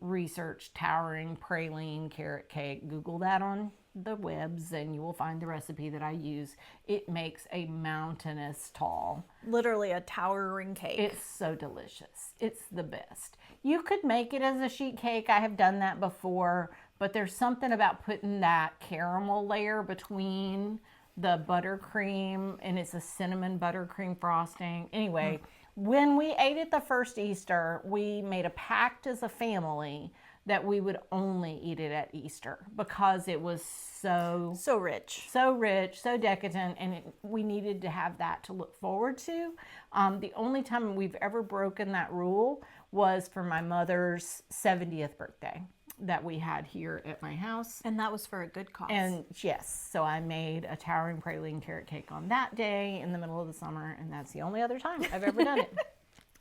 research towering praline carrot cake. Google that on the webs and you will find the recipe that I use. It makes a mountainous tall. Literally a towering cake. It's so delicious. It's the best. You could make it as a sheet cake. I have done that before, but there's something about putting that caramel layer between the buttercream, and it's a cinnamon buttercream frosting. Anyway, when we ate it the first Easter, we made a pact as a family that we would only eat it at Easter because it was so rich. so rich, so decadent, and we needed to have that to look forward to. The only time we've ever broken that rule was for my mother's 70th birthday that we had here at my house. And that was for a good cause. And yes, so I made a towering praline carrot cake on that day in the middle of the summer, and that's the only other time I've ever done it.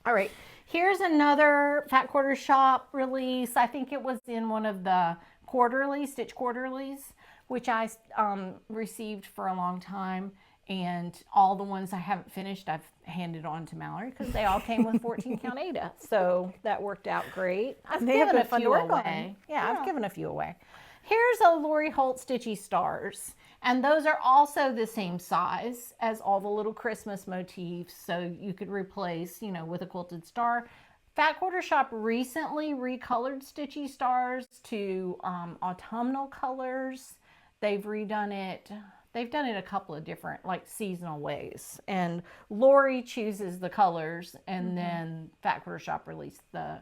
All right, here's another Fat Quarter Shop release. I think it was in one of the Stitch Quarterlies, which I received for a long time. And all the ones I haven't finished, I've handed on to Mallory because they all came with 14 count Ada. So that worked out great. I've They have given a been fun to few work on. away. Yeah, I've given a few away. Here's a Lori Holt Stitchy Stars. And those are also the same size as all the little Christmas motifs. So you could replace, you know, with a quilted star. Fat Quarter Shop recently recolored Stitchy Stars to autumnal colors. They've redone it. They've done it a couple of different, like, seasonal ways. And Lori chooses the colors, and then Fat Quarter Shop released the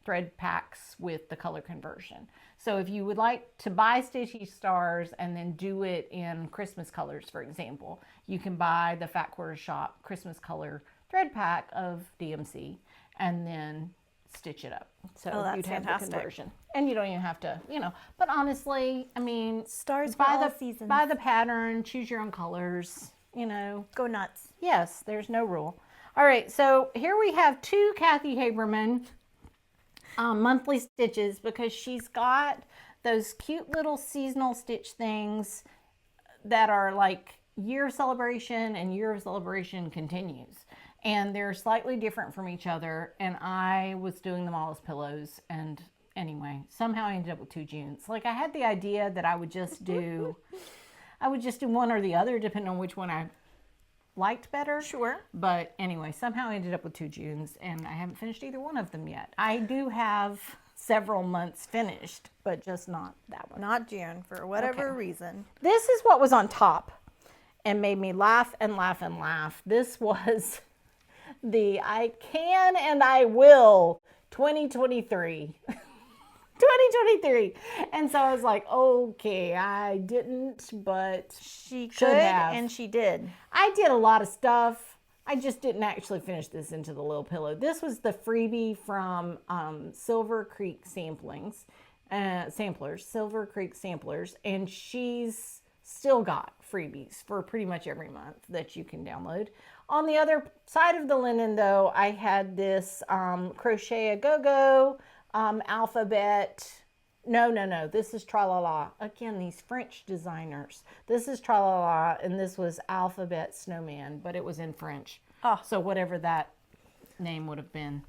thread packs with the color conversion. So if you would like to buy Stitchy Stars and then do it in Christmas colors, for example, you can buy the Fat Quarter Shop Christmas color thread pack of DMC and then stitch it up. So that's you'd have fantastic. the conversion. And you don't even have to, you know, but honestly, I mean, Stars for buy all the seasons. buy the pattern, choose your own colors, you know. Go nuts. Yes, there's no rule. All right, so here we have 2 Kathy Haberman monthly stitches, because she's got those cute little seasonal stitch things that are like year of celebration and year of celebration continues. And they're slightly different from each other. And I was doing them all as pillows. And anyway, somehow I ended up with 2 Junes. Like, I had the idea that I would just do one or the other, depending on which one I liked better. Sure. But anyway, somehow I ended up with 2 Junes, and I haven't finished either one of them yet. I do have several months finished, but just not that one. Not June, for whatever Okay. reason. This is what was on top and made me laugh and laugh and laugh. This was the I Can and I Will 2023. 2023. And so I was like, okay, I didn't, but She should could, have. and she did. I did a lot of stuff. I just didn't actually finish this into the little pillow. This was the freebie from Silver Creek Samplers, Silver Creek Samplers, and she's still got freebies for pretty much every month that you can download. On the other side of the linen, though, I had this Crochet A Go-Go alphabet. No. This is Tralala. Again, these French designers. This is Tralala, and this was Alphabet Snowman, but it was in French. Oh. So whatever that name would have been,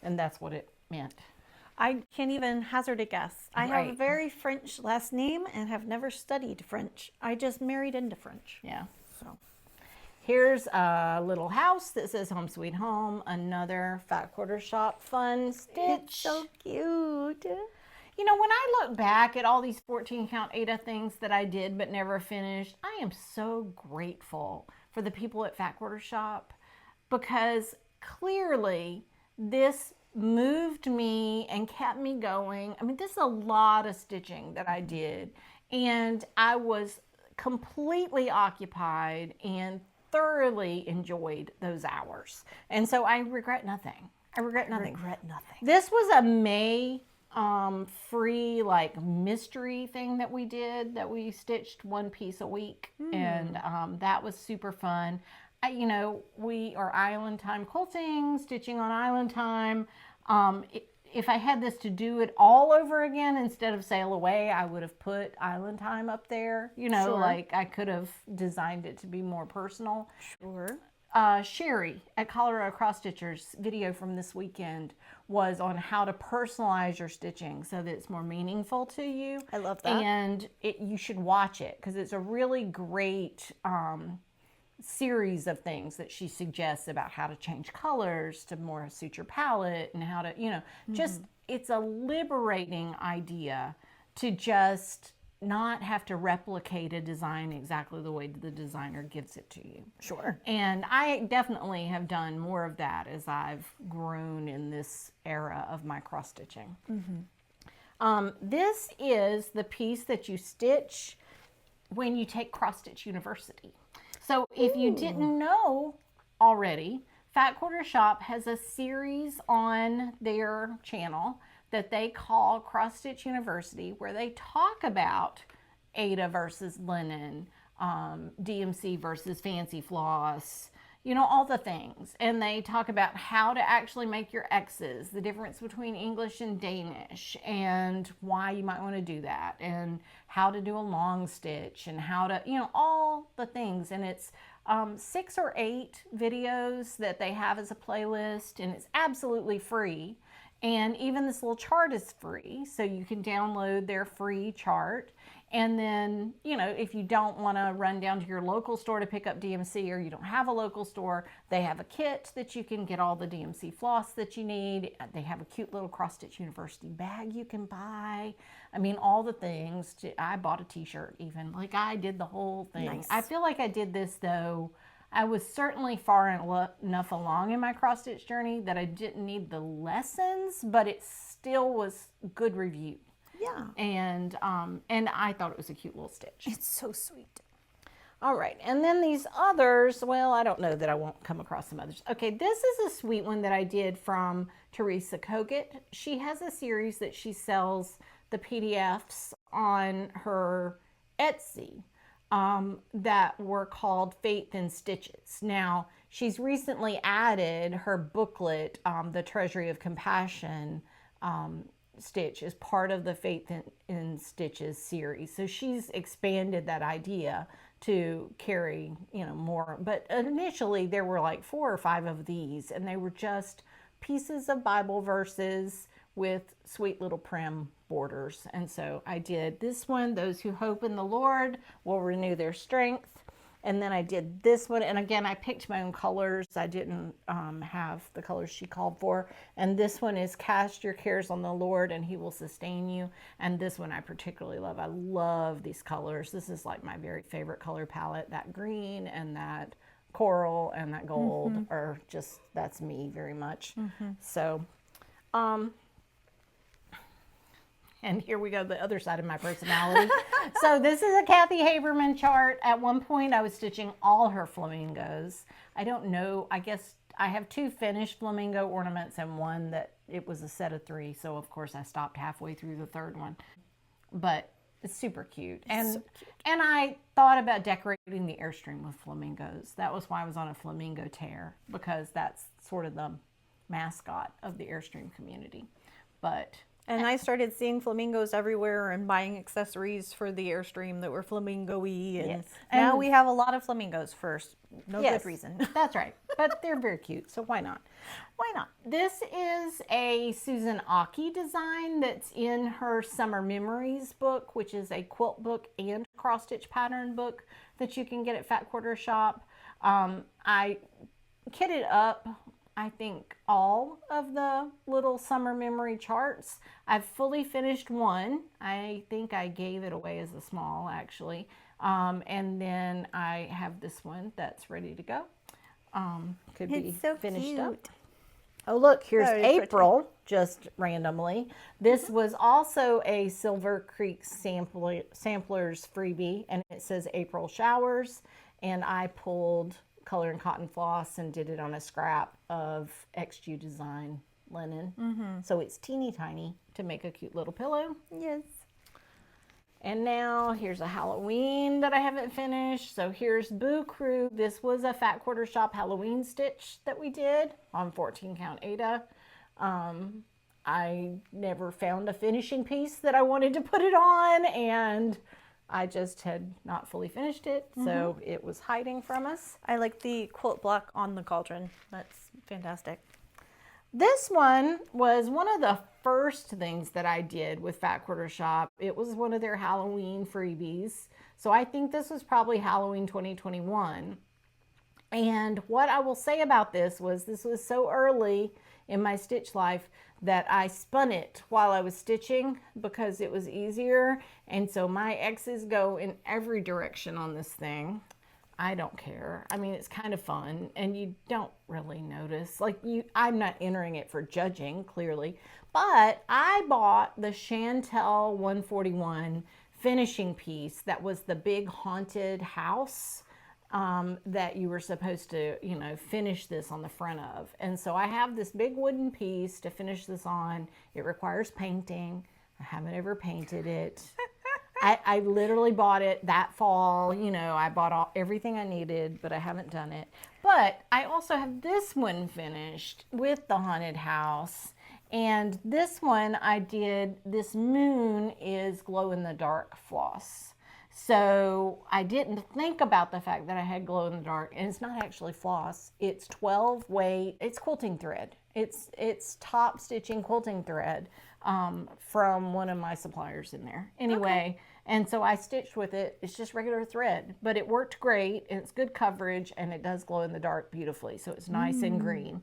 and that's what it meant. I can't even hazard a guess. I have a Right. very French last name and have never studied French. I just married into French. Yeah. So Here's a little house that says Home Sweet Home. Another Fat Quarter Shop fun stitch. it's so cute. You know, when I look back at all these 14 count Ada things that I did but never finished, I am so grateful for the people at Fat Quarter Shop, because clearly this moved me and kept me going. I mean, this is a lot of stitching that I did, and I was completely occupied and thoroughly enjoyed those hours. And so I regret nothing. I regret nothing. This was a May free, like, mystery thing that we did, that we stitched one piece a week. And that was super fun. You know, we are Island Time quilting, stitching on Island Time. If I had this to do it all over again instead of Sail Away, I would have put Island Time up there. You know, Sure. like, I could have designed it to be more personal. Sure. Sheri at Colorado Cross Stitchers' video from this weekend was on how to personalize your stitching so that it's more meaningful to you. I love that. And you should watch it, because it's a really great series of things that she suggests about how to change colors to more suit your palette, and how to, you know, just, it's a liberating idea to just not have to replicate a design exactly the way the designer gives it to you. Sure. And I definitely have done more of that as I've grown in this era of my cross stitching. This is the piece that you stitch when you take Cross Stitch University. So if you didn't know already, Fat Quarter Shop has a series on their channel that they call Cross Stitch University, where they talk about Ada versus linen, DMC versus fancy floss, you know, all the things. And they talk about how to actually make your X's, the difference between English and Danish, and why you might want to do that, and how to do a long stitch, and how to, you know, all the things. And it's 6 or 8 videos that they have as a playlist, and it's absolutely free. And even this little chart is free, so you can download their free chart. And then, you know, if you don't want to run down to your local store to pick up DMC, or you don't have a local store, they have a kit that you can get all the DMC floss that you need. They have a cute little Cross Stitch University bag you can buy. I mean, all the things. I bought a t-shirt even. Like, I did the whole thing. Nice. I feel like I did this, though. I was certainly far enough along in my cross stitch journey that I didn't need the lessons, but it still was good review. Yeah. And I thought it was a cute little stitch. It's so sweet. All right, and then these others, well, I don't know that I won't come across some others. Okay, this is a sweet one that I did from Teresa Kogut. She has a series that she sells the PDFs on her Etsy that were called Faith in Stitches. Now, she's recently added her booklet, The Treasury of Compassion, stitch is part of the Faith in Stitches series. So she's expanded that idea to carry, you know, more. But initially there were like 4 or 5 of these, and they were just pieces of Bible verses with sweet little prim borders. And so I did this one, those who hope in the Lord will renew their strength. And then I did this one, and again, I picked my own colors. I didn't have the colors she called for. And this one is cast your cares on the Lord and he will sustain you. And this one I particularly love. I love these colors. This is like my very favorite color palette. That, and that coral and that gold are just, that's me very much. So, and here we go, the other side of my personality. So this is a Kathy Haberman chart. At one point I was stitching all her flamingos. I don't know, I guess I have 2 finished flamingo ornaments and one that it was a set of 3. So of course I stopped halfway through the 3rd one. But it's super cute. And I thought about decorating the Airstream with flamingos. That was why I was on a flamingo tear, because that's sort of the mascot of the Airstream community. And I started seeing flamingos everywhere and buying accessories for the Airstream that were flamingo-y. And now we have a lot of flamingos for no good reason. That's right. But they're very cute, so why not? Why not? This is a Susan Aki design that's in her Summer Memories book, which is a quilt book and cross-stitch pattern book that you can get at Fat Quarter Shop. I kitted up, I think, all of the little summer memory charts. I've fully finished one. I think I gave it away as a small, actually. And then I have this one that's ready to go. Could be so finished cute. up. Oh, look, here's Very April, just randomly. This was also a Silver Creek Samplers freebie, and it says April Showers. And I pulled color and cotton floss and did it on a scrap of XG Design linen. So it's teeny tiny to make a cute little pillow. Yes. And now here's a Halloween that I haven't finished. So here's Boo Crew. This was a Fat Quarter Shop Halloween stitch that we did on 14 count Aida. I never found a finishing piece that I wanted to put it on, and I just had not fully finished it, so it was hiding from us. I like the quilt block on the cauldron. That's fantastic. This one was one of the first things that I did with Fat Quarter Shop. It was one of their Halloween freebies. So I think this was probably Halloween 2021. And what I will say about this was so early in my stitch life that I spun it while I was stitching because it was easier. And so my X's go in every direction on this thing. I don't care. I mean, it's kind of fun and you don't really notice. Like I'm not entering it for judging, clearly. But I bought the Chantel 141 finishing piece that was the big haunted house that you were supposed to, you know, finish this on the front of. And so I have this big wooden piece to finish this on. It requires painting. I haven't ever painted it. I literally bought it that fall. You know, I bought everything I needed, but I haven't done it. But I also have this one finished with the haunted house. And this one I did, this moon is glow in the dark floss. So I didn't think about the fact that I had glow in the dark, and it's not actually floss. It's 12 weight. It's quilting thread. It's top stitching quilting thread from one of my suppliers in there. Anyway, and so I stitched with it. It's just regular thread, but it worked great. And it's good coverage, and it does glow in the dark beautifully. So it's nice and green.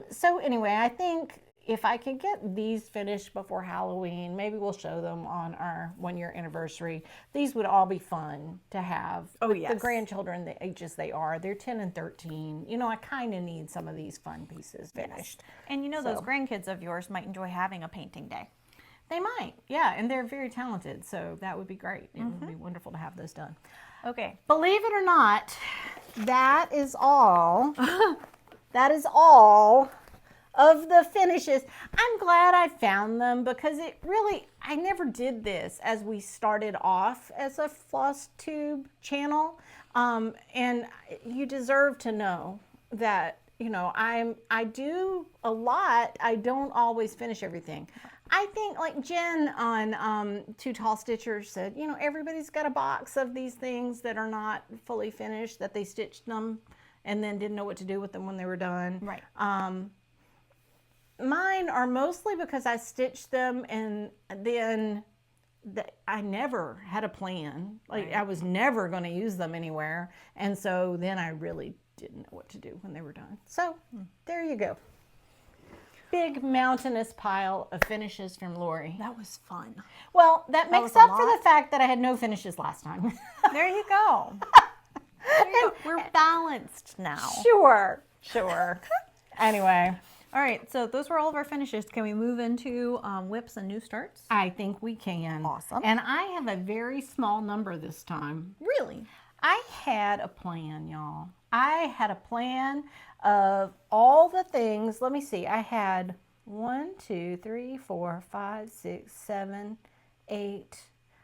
So anyway, I think if I can get these finished before Halloween, maybe we'll show them on our 1-year anniversary. These would all be fun to have. Oh, yes. The grandchildren, the ages they are, they're 10 and 13. You know, I kind of need some of these fun pieces finished. Yes. And you know, those grandkids of yours might enjoy having a painting day. They might, yeah, and they're very talented, so that would be great. It would be wonderful to have those done. Okay. Believe it or not, that is all. That is all of the finishes. I'm glad I found them because it really, I never did this as we started off as a FlossTube channel. And you deserve to know that, you know, I do a lot. I don't always finish everything. I think like Jen on Two Tall Stitchers said, you know, everybody's got a box of these things that are not fully finished, that they stitched them and then didn't know what to do with them when they were done. Right. Mine are mostly because I stitched them and then I never had a plan. Like I was never going to use them anywhere. And so then I really didn't know what to do when they were done. So there you go. Big mountainous pile of finishes from Lori. That was fun. Well, that makes was a up for lot. the fact that I had no finishes last time. There you go. We're balanced now. Sure. Anyway. All right, so those were all of our finishes. Can we move into whips and new starts? I think we can. Awesome. And I have a very small number this time. Really? I had a plan, y'all. I had a plan of all the things. Let me see. I had 1, 2, 3, 4, 5, 6, 7, 8.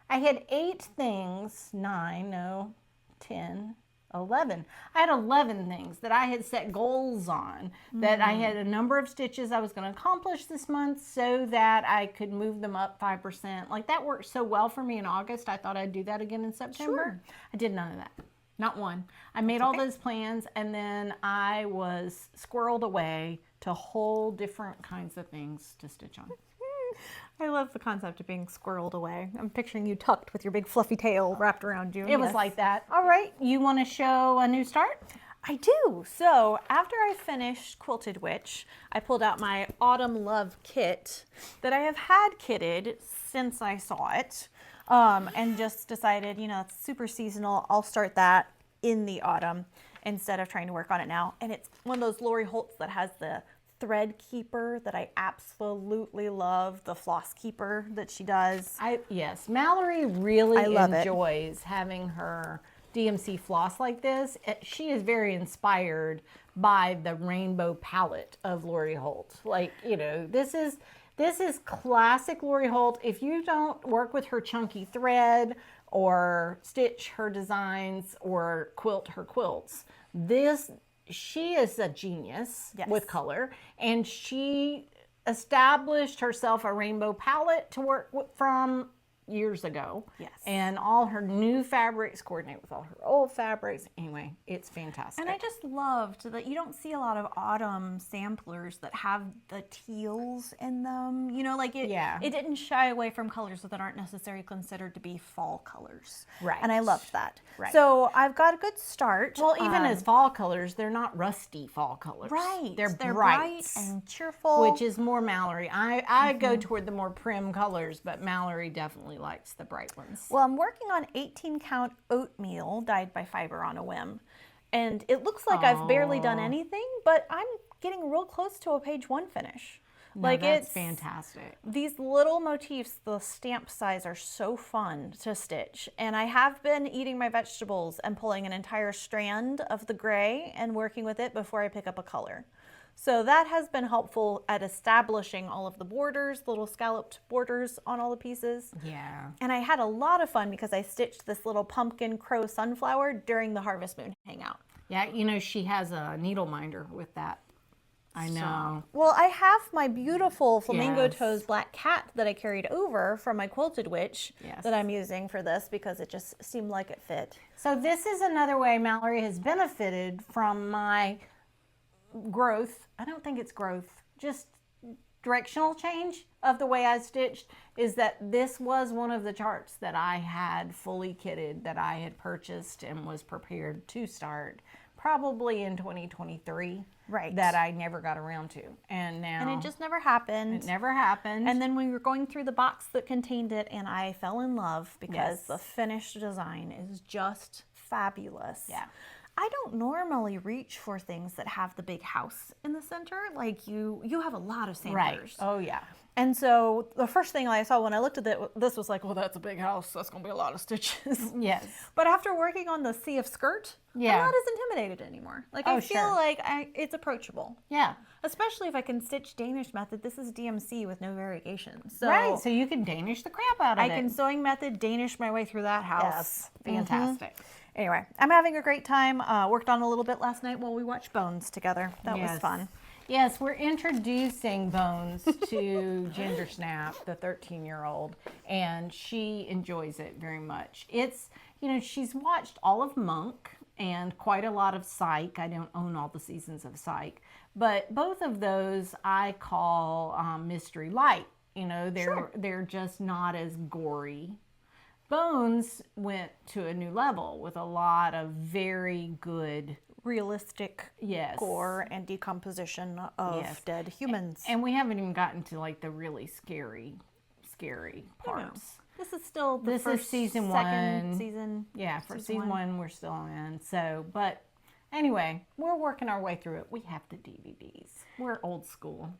I had 8 things. 9, no, 10. 11. I had 11 things that I had set goals on, that I had a number of stitches I was going to accomplish this month so that I could move them up 5%. Like that worked so well for me in August. I thought I'd do that again in September. Sure. I did none of that. Not one. I made all those plans and then I was squirreled away to whole different kinds of things to stitch on. I love the concept of being squirreled away. I'm picturing you tucked with your big fluffy tail wrapped around you. It was like that. All right, you want to show a new start? I do. So after I finished Quilted Witch, I pulled out my Autumn Love kit that I have had kitted since I saw it, and just decided, you know, it's super seasonal. I'll start that in the autumn instead of trying to work on it now. And it's one of those Lori Holt's that has the thread keeper that I absolutely love, the floss keeper that she does. Yes, Mallory really love it. enjoys having her DMC floss like this. She is very inspired by the rainbow palette of Lori Holt. Like, you know, this is classic Lori Holt. If you don't work with her chunky thread or stitch her designs or quilt her quilts, she is a genius with color, and she established herself a rainbow palette to work from years ago. Yes. And all her new fabrics coordinate with all her old fabrics. Anyway, it's fantastic. And I just loved that you don't see a lot of autumn samplers that have the teals in them. You know, like it didn't shy away from colors that aren't necessarily considered to be fall colors. Right. And I loved that. Right. So I've got a good start. Well, even as fall colors, they're not rusty fall colors. Right. They're bright and cheerful. Which is more Mallory. I go toward the more prim colors, but Mallory definitely likes the bright ones. Well, I'm working on 18 count oatmeal dyed by fiber on a whim. And it looks like I've barely done anything, but I'm getting real close to a page 1 finish. Like it's fantastic. These little motifs, the stamp size, are so fun to stitch. And I have been eating my vegetables and pulling an entire strand of the gray and working with it before I pick up a color. So that has been helpful at establishing all of the borders, little scalloped borders on all the pieces. Yeah. And I had a lot of fun because I stitched this little pumpkin crow sunflower during the Harvest Moon hangout. Yeah, you know, she has a needle minder with that I know. Well, I have my beautiful flamingo Yes. toes black cat that I carried over from my Quilted Witch Yes. that I'm using for this because it just seemed like it fit. So this is another way Mallory has benefited from my growth. I don't think it's growth, just directional change of the way I stitched, is that this was one of the charts that I had fully kitted, that I had purchased and was prepared to start probably in 2023. Right. That I never got around to. And now And it just never happened. it never happened. And then we were going through the box that contained it, and I fell in love because Yes. the finished design is just fabulous. Yeah. I don't normally reach for things that have the big house in the center. Like you have a lot of centers. Right. Oh yeah. And so the first thing I saw when I looked at this was like, well, that's a big house. That's going to be a lot of stitches. Yes. But after working on the sea of skirt, Yeah. I'm not as intimidated anymore. Like Oh, I feel sure. like it's approachable. Yeah. Especially if I can stitch Danish method. This is DMC with no variations. So Right. So you can Danish the crap out of I it. can sewing method Danish my way through that house. Yes. Fantastic. Anyway, I'm having a great time. Worked on a little bit last night while we watched Bones together. That was Yes. fun. Yes, we're introducing Bones to Gingersnap, the 13-year-old, and she enjoys it very much. It's, she's watched all of Monk and quite a lot of Psych. I don't own all the seasons of Psych, but both of those I call mystery light. They're just not as gory. Bones went to a new level with a lot of very good, Realistic yes, gore and decomposition of Yes. dead humans. And we haven't even gotten to like the really scary parts. This is still the This is first, season second one. season. Yeah, for Season season one we're still in. So, but anyway, we're working our way through it. We have the DVDs. We're old school.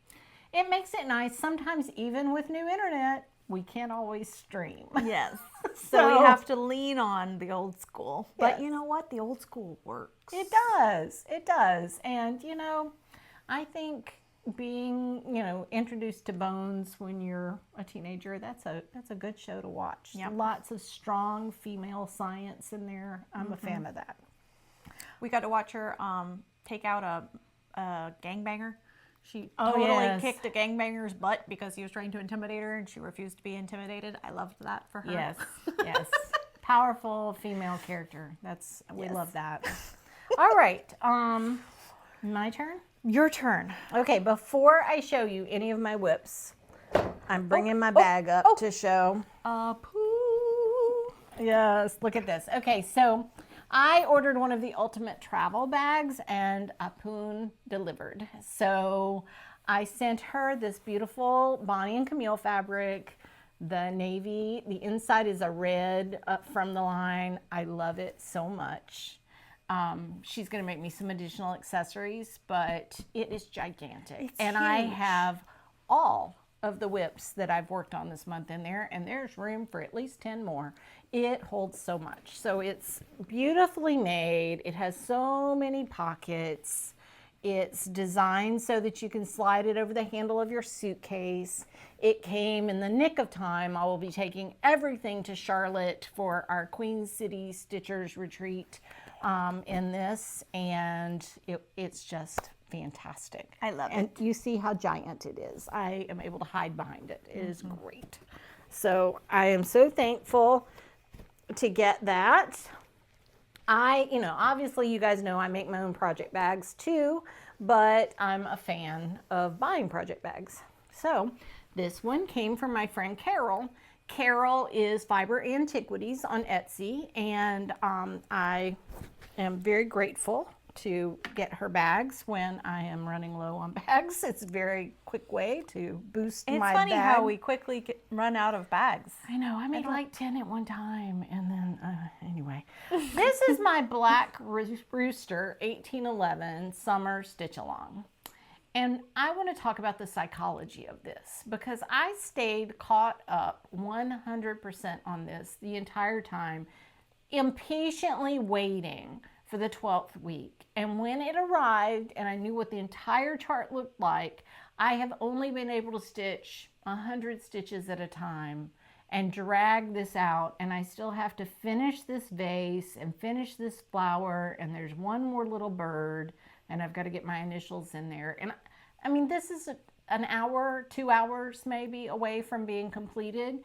It makes it nice. Sometimes even with new internet, we can't always stream. Yes. So- So we have to lean on the old school. But Yes. you know what? The old school works. It does. It does. And, I think being, introduced to Bones when you're a teenager, that's a good show to watch. Yep. Lots of strong female science in there. I'm a fan of that. We got to watch her take out a gangbanger. She Oh, totally yes. kicked a gangbanger's butt because he was trying to intimidate her, and she refused to be intimidated. I loved that for her. Yes. Yes. Powerful female character. We Yes. love that. All right. My turn? Your turn. Okay, before I show you any of my whips, I'm bringing my bag up to show. Poo. Yes, look at this. Okay, so I ordered one of the ultimate travel bags and Apoon delivered. So I sent her this beautiful Bonnie and Camille fabric, the navy. The inside is a red up from the line. I love it so much. She's going to make me some additional accessories, but it is gigantic. It's and I huge. have all of the whips that I've worked on this month in there, and there's room for at least 10 more. It holds so much. So it's beautifully made. It has so many pockets. It's designed so that you can slide it over the handle of your suitcase. It came in the nick of time. I will be taking everything to Charlotte for our Queen City Stitchers retreat in this, and it's just fantastic. I love And you see how giant it is. I am able to hide behind it. It is great. So I am so thankful to get that. Obviously you guys know I make my own project bags too, but I'm a fan of buying project bags. So this one came from my friend Carol. Carol is Fiber Antiquities on Etsy, and I am very grateful to get her bags when I am running low on bags. It's a very quick way to boost It's my funny bag. how we quickly run out of bags. I know, I made like 10 at one time, and then, anyway. This is my Black Rooster 1811 Summer Stitch Along. And I want to talk about the psychology of this, because I stayed caught up 100% on this the entire time, impatiently waiting for the 12th week. And when it arrived and I knew what the entire chart looked like, I have only been able to stitch 100 stitches at a time and drag this out, and I still have to finish this vase and finish this flower, and there's one more little bird, and I've got to get my initials in there. And I mean, this is an hour, 2 hours maybe away from being completed.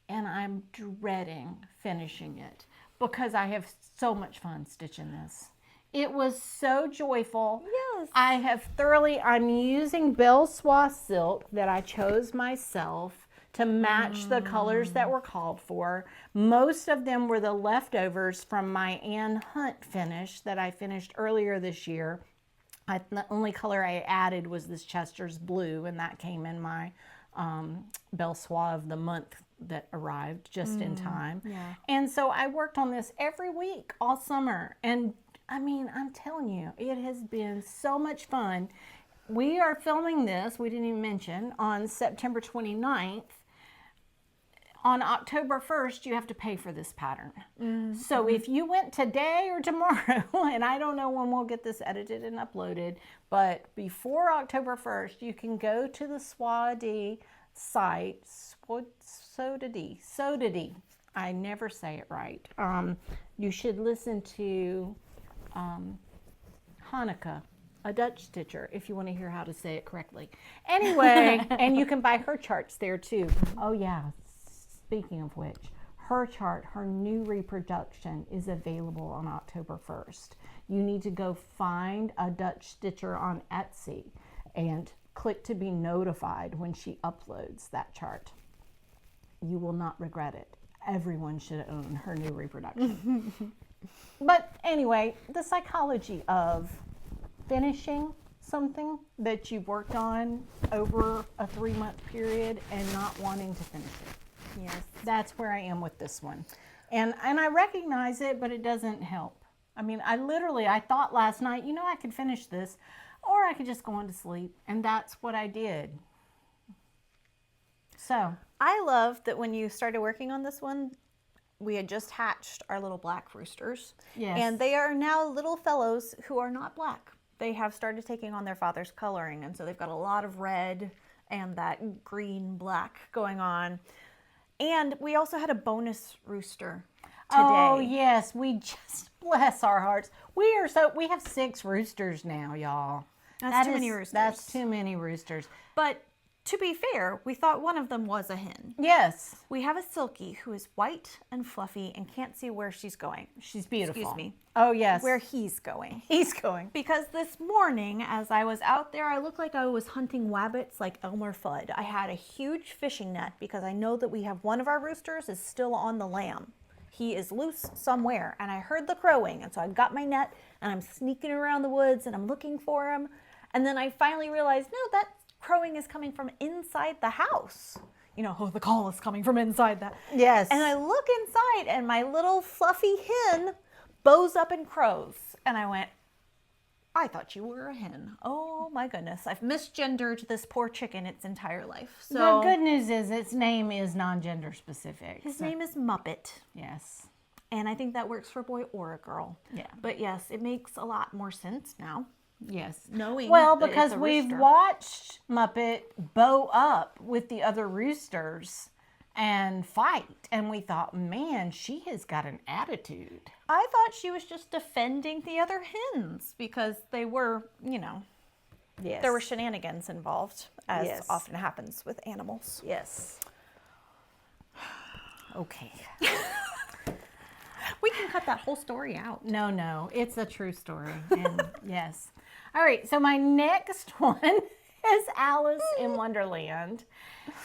And I'm dreading finishing it because I have so much fun stitching this. It was so joyful. Yes. I'm using Belle Soie silk that I chose myself to match the colors that were called for. Most of them were the leftovers from my Anne Hunt finish that I finished earlier this year. The only color I added was this Chester's blue, and that came in my Belle Soie of the month that arrived just in time. Yeah. And so I worked on this every week all summer. And I mean, I'm telling you, it has been so much fun. We are filming this, we didn't even mention, on September 29th. On October 1st, you have to pay for this pattern. So if you went today or tomorrow, and I don't know when we'll get this edited and uploaded, but before October 1st, you can go to the Swadi site, Sodadi. I never say it right. You should listen to Hanneke, a Dutch stitcher, if you want to hear how to say it correctly. Anyway, and you can buy her charts there too. Oh yeah, speaking of which, her chart, her new reproduction is available on October 1st. You need to go find a Dutch stitcher on Etsy and click to be notified when she uploads that chart. You will not regret it. Everyone should own her new reproduction. But anyway, the psychology of finishing something that you've worked on over a 3-month period and not wanting to finish it. Yes. That's where I am with this one. And I recognize it, but it doesn't help. I mean, I thought last night, I could finish this, or I could just go on to sleep. And that's what I did. So I love that when you started working on this one, we had just hatched our little black roosters. Yes. And they are now little fellows who are not black. They have started taking on their father's coloring. And so they've got a lot of red and that green black going on. And we also had a bonus rooster today. Oh yes, we just, bless our hearts. We have 6 roosters now, y'all. That's too many roosters. That's too many roosters. But to be fair, we thought one of them was a hen. Yes. We have a Silky who is white and fluffy and can't see where she's going. She's beautiful. Excuse me. Oh yes. Where he's going. he's going. Because this morning, as I was out there, I looked like I was hunting wabbits like Elmer Fudd. I had a huge fishing net because I know that we have one of our roosters is still on the lamb. He is loose somewhere, and I heard the crowing, and so I got my net, and I'm sneaking around the woods, and I'm looking for him. And then I finally realized, no, that crowing is coming from inside the house. The call is coming from inside that. Yes. And I look inside, and my little fluffy hen bows up and crows. And I went, I thought you were a hen. Oh my goodness. I've misgendered this poor chicken its entire life. So the good news is its name is non-gender specific. his name is Muppet. Yes. And I think that works for a boy or a girl. Yeah. But yes, it makes a lot more sense now. Yes. Knowing well, that because it's a we've rooster. watched Muppet bow up with the other roosters and fight, and we thought, man, she has got an attitude. I thought she was just defending the other hens because they were, Yes. there were shenanigans involved, as Yes. often happens with animals. Yes. Okay. We can cut that whole story out. No, it's a true story. And yes. All right, so my next one is Alice in Wonderland.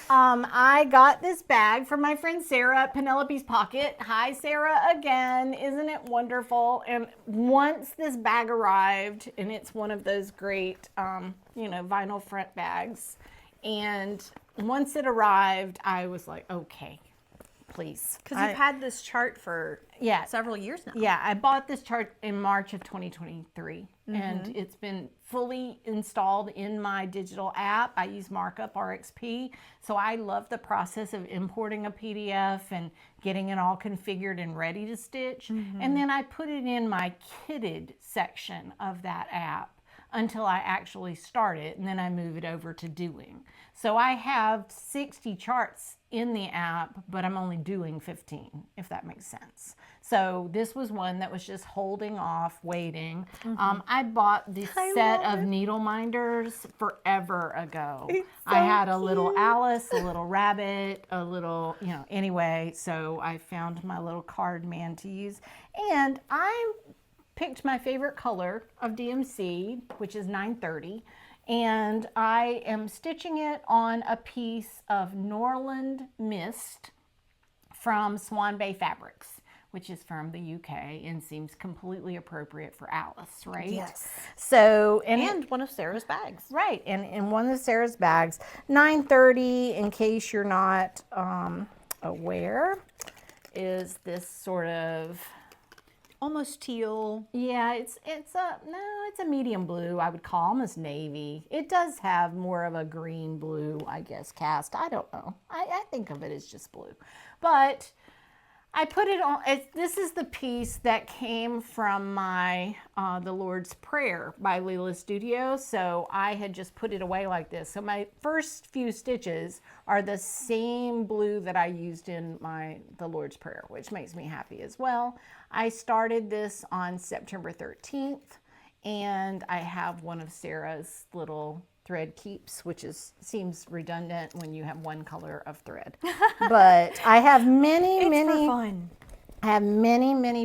I got this bag from my friend Sarah at Penelope's Pocket. Hi, Sarah, again. Isn't it wonderful? And once this bag arrived, and it's one of those great, vinyl front bags. And once it arrived, I was like, okay, please. Because you've had this chart for several years now. Yeah, I bought this chart in March of 2023, and it's been fully installed in my digital app. I use Markup RXP, so I love the process of importing a PDF and getting it all configured and ready to stitch. And then I put it in my kitted section of that app. until I actually start it, and then I move it over to doing. So I have 60 charts in the app, but I'm only doing 15, if that makes sense. So this was one that was just holding off, waiting. I bought this set of needle minders forever ago. I had a little Alice, a little rabbit, a little, anyway, so I found my little card man to use. And I picked my favorite color of DMC, which is 930. And I am stitching it on a piece of Norland Mist from Swan Bay Fabrics, which is from the UK and seems completely appropriate for Alice, right? Yes. So, And one of Sarah's bags. right, and in one of Sarah's bags, 930, in case you're not aware, is this sort of, Almost teal. yeah, it's a medium blue, I would call, almost navy. It does have more of a green blue, I guess, cast. I don't know. I think of it as just blue. But I put it on, this is the piece that came from my The Lord's Prayer by Leela Studio. So I had just put it away like this. So my first few stitches are the same blue that I used in The Lord's Prayer, which makes me happy as well. I started this on September 13th, and I have one of Sarah's little thread keeps, which seems redundant when you have one color of thread. But I have many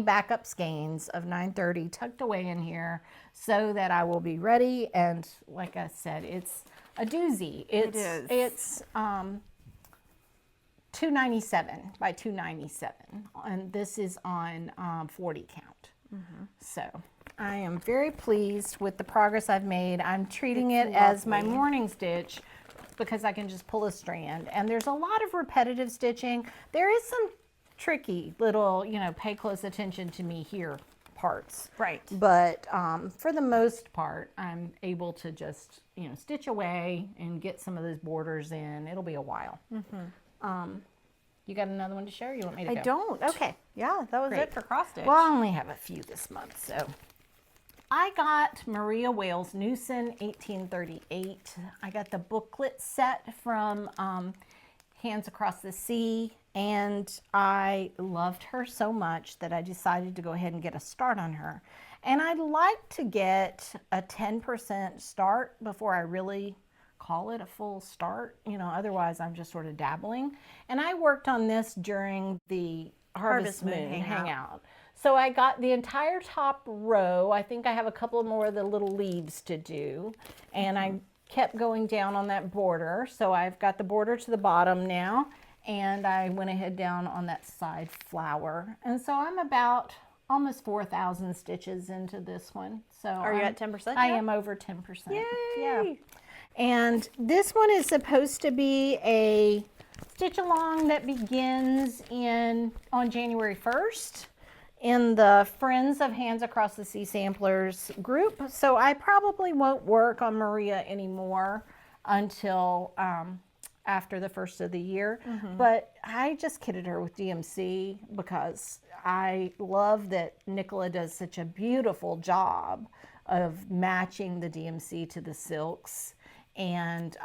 backup skeins of 930 tucked away in here so that I will be ready. And like I said, it's a doozy. It is. It's 297 by 297, and this is on 40 count. So I am very pleased with the progress I've made. I'm treating it as my morning stitch because I can just pull a strand, and there's a lot of repetitive stitching. There is some tricky little, pay close attention to me here parts. Right. But for the most part, I'm able to just, stitch away and get some of those borders in. It'll be a while. You got another one to share? You want me to go? I don't. Okay. Yeah, that was Great. it for cross stitch. Well, I only have a few this month, so. I got Maria Wales Newson 1838. I got the booklet set from Hands Across the Sea, and I loved her so much that I decided to go ahead and get a start on her. And I'd like to get a 10% start before I really call it a full start. Otherwise I'm just sort of dabbling. And I worked on this during the Harvest Moon hangout. So I got the entire top row. I think I have a couple more of the little leaves to do. And I kept going down on that border. So I've got the border to the bottom now. And I went ahead down on that side flower. And so I'm about almost 4,000 stitches into this one. So Are you at 10%? I am over 10%. Yay! Yeah. And this one is supposed to be a stitch along that begins on January 1st in the Friends of Hands Across the Sea Samplers group. So I probably won't work on Maria anymore until after the first of the year. But I just kitted her with DMC because I love that Nicola does such a beautiful job of matching the DMC to the silks. And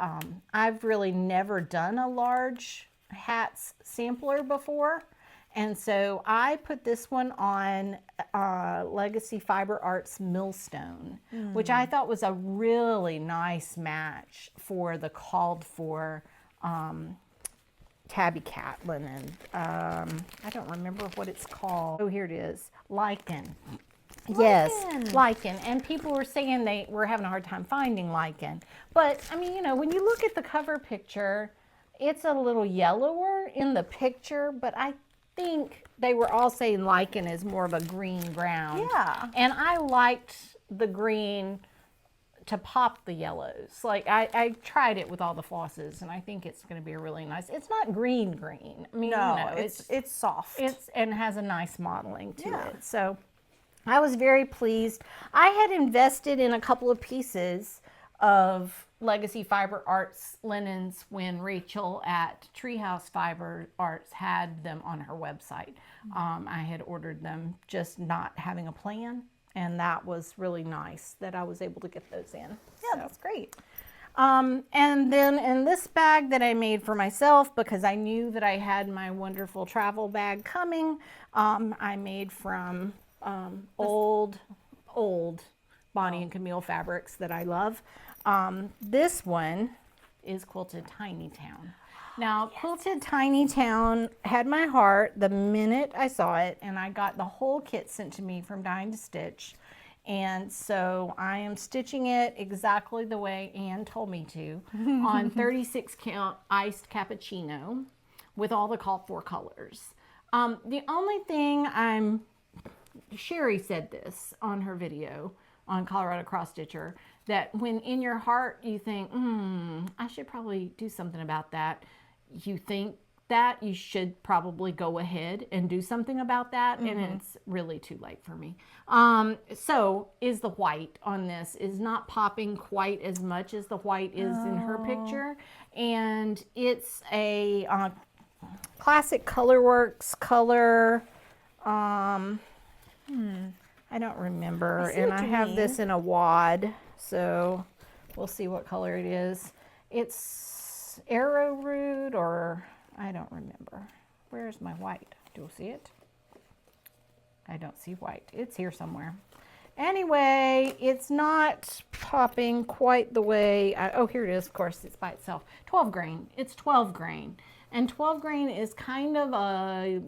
I've really never done a large hats sampler before. And so I put this one on Legacy Fiber Arts Millstone, which I thought was a really nice match for the called for tabby cat linen. I don't remember what it's called. Oh, here it is. Lichen. Yes, lichen. And people were saying they were having a hard time finding lichen. But, I mean, when you look at the cover picture, it's a little yellower in the picture, but I think they were all saying lichen is more of a green ground. Yeah. And I liked the green to pop the yellows. Like, I tried it with all the flosses, and I think it's going to be a really nice, it's not green. I mean, No, it's soft. And has a nice modeling to it. So I was very pleased. I had invested in a couple of pieces of Legacy Fiber Arts linens when Rachel at Treehouse Fiber Arts had them on her website. I had ordered them, just not having a plan. And that was really nice that I was able to get those in. Yeah, that's great. And then in this bag that I made for myself, because I knew that I had my wonderful travel bag coming, I made from old Bonnie and Camille fabrics that I love. This one is Quilted Tiny Town. Now, Quilted Tiny Town had my heart the minute I saw it, and I got the whole kit sent to me from Dying to Stitch. And so I am stitching it exactly the way Anne told me to on 36 count iced cappuccino with all the called for colors. The only thing Sheri said this on her video on Colorado Cross Stitcher, that when in your heart you think, I should probably do something about that, you think that you should probably go ahead and do something about that, and it's really too late for me. So is the white on this is not popping quite as much as the white is in her picture, and it's a classic Colorworks color. I don't remember, and I have this in a wad, so we'll see what color it is. It's arrowroot, or I don't remember. Where's my white? Do you see it? I don't see white. It's here somewhere. Anyway, it's not popping quite the way. Oh, here it is. Of course, it's by itself. 12 grain. It's 12 grain. And 12 grain is kind of a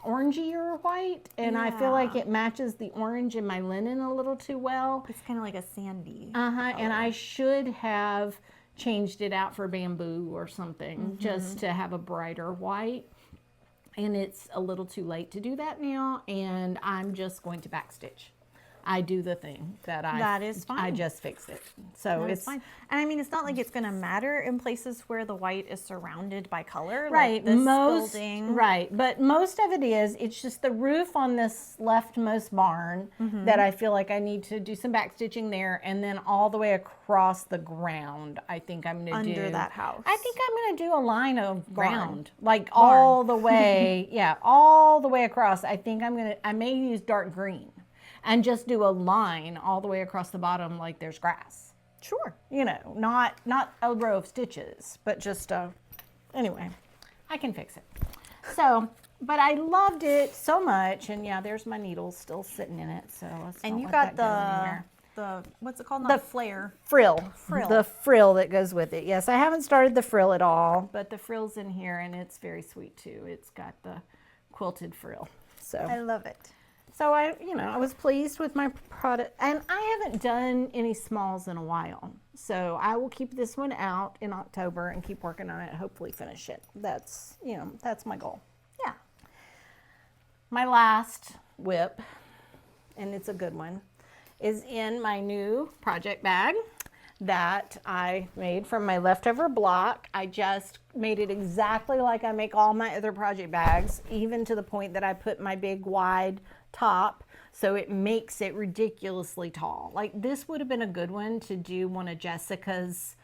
orangier white, and I feel like it matches the orange in my linen a little too well. It's kind of like a sandy. And I should have changed it out for bamboo or something just to have a brighter white, and it's a little too late to do that now, and I'm just going to backstitch. I do the thing that is fine. I just fixed it, so it's fine. And I mean, it's not like it's going to matter in places where the white is surrounded by color, right? Like this most building. Right, but most of it is. It's just the roof on this leftmost barn that I feel like I need to do some backstitching there, and then all the way across the ground. I think I'm going to do Under that house. I think I'm going to do a line of ground, like all the way, all the way across. I think I may use dark green and just do a line all the way across the bottom like there's grass. Sure. You know, not a row of stitches, but just, anyway, I can fix it. So, but I loved it so much, and yeah, there's my needles still sitting in it, so let's And not you let got that go anywhere. the what's it called? Not flare. Frill. Frill. The frill that goes with it. Yes, I haven't started the frill at all, but the frill's in here, and it's very sweet too. It's got the quilted frill. So I love it. So I was pleased with my product, and I haven't done any smalls in a while. So I will keep this one out in October and keep working on it, hopefully finish it. That's my goal. Yeah. My last whip, and it's a good one, is in my new project bag that I made from my leftover block. I just made it exactly like I make all my other project bags, even to the point that I put my big wide top, so it makes it ridiculously tall. Like this would have been a good one to do one of Jessica's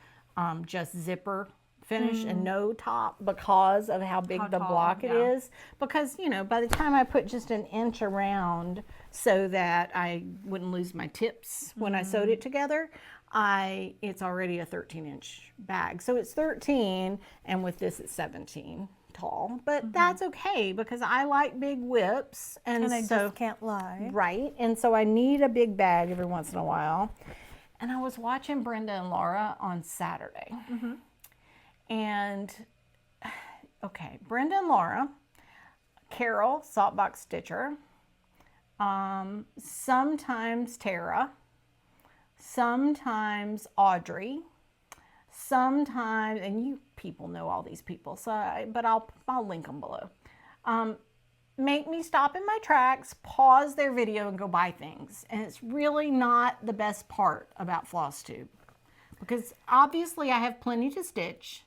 just zipper finish and no top, because of how big the block it is. Because by the time I put just an inch around so that I wouldn't lose my tips when I sewed it together, it's already a 13-inch bag. So it's 13, and with this it's 17 tall, but that's okay because I like big whips, and I just can't lie. Right, and so I need a big bag every once in a while. And I was watching Brenda and Laura on Saturday, and okay, Brenda and Laura, Carol, Saltbox Stitcher, sometimes Tara, sometimes Audrey, sometimes, and you people know all these people, but I'll link them below. Make me stop in my tracks, pause their video, and go buy things. And it's really not the best part about FlossTube, because obviously I have plenty to stitch.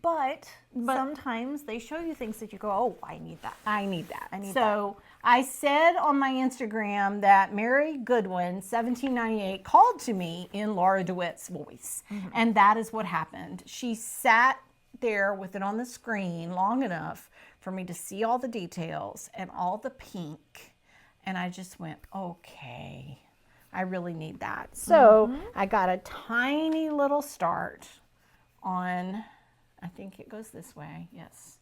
But sometimes they show you things that you go, oh, I need that. I need that. I need so I said on my Instagram that Mary Goodwin, 1798, called to me in Laura DeWitt's voice. And that is what happened. She sat there with it on the screen long enough for me to see all the details and all the pink And I just went, okay, I really need that. So I got a tiny little start on, I think it goes this way, yes,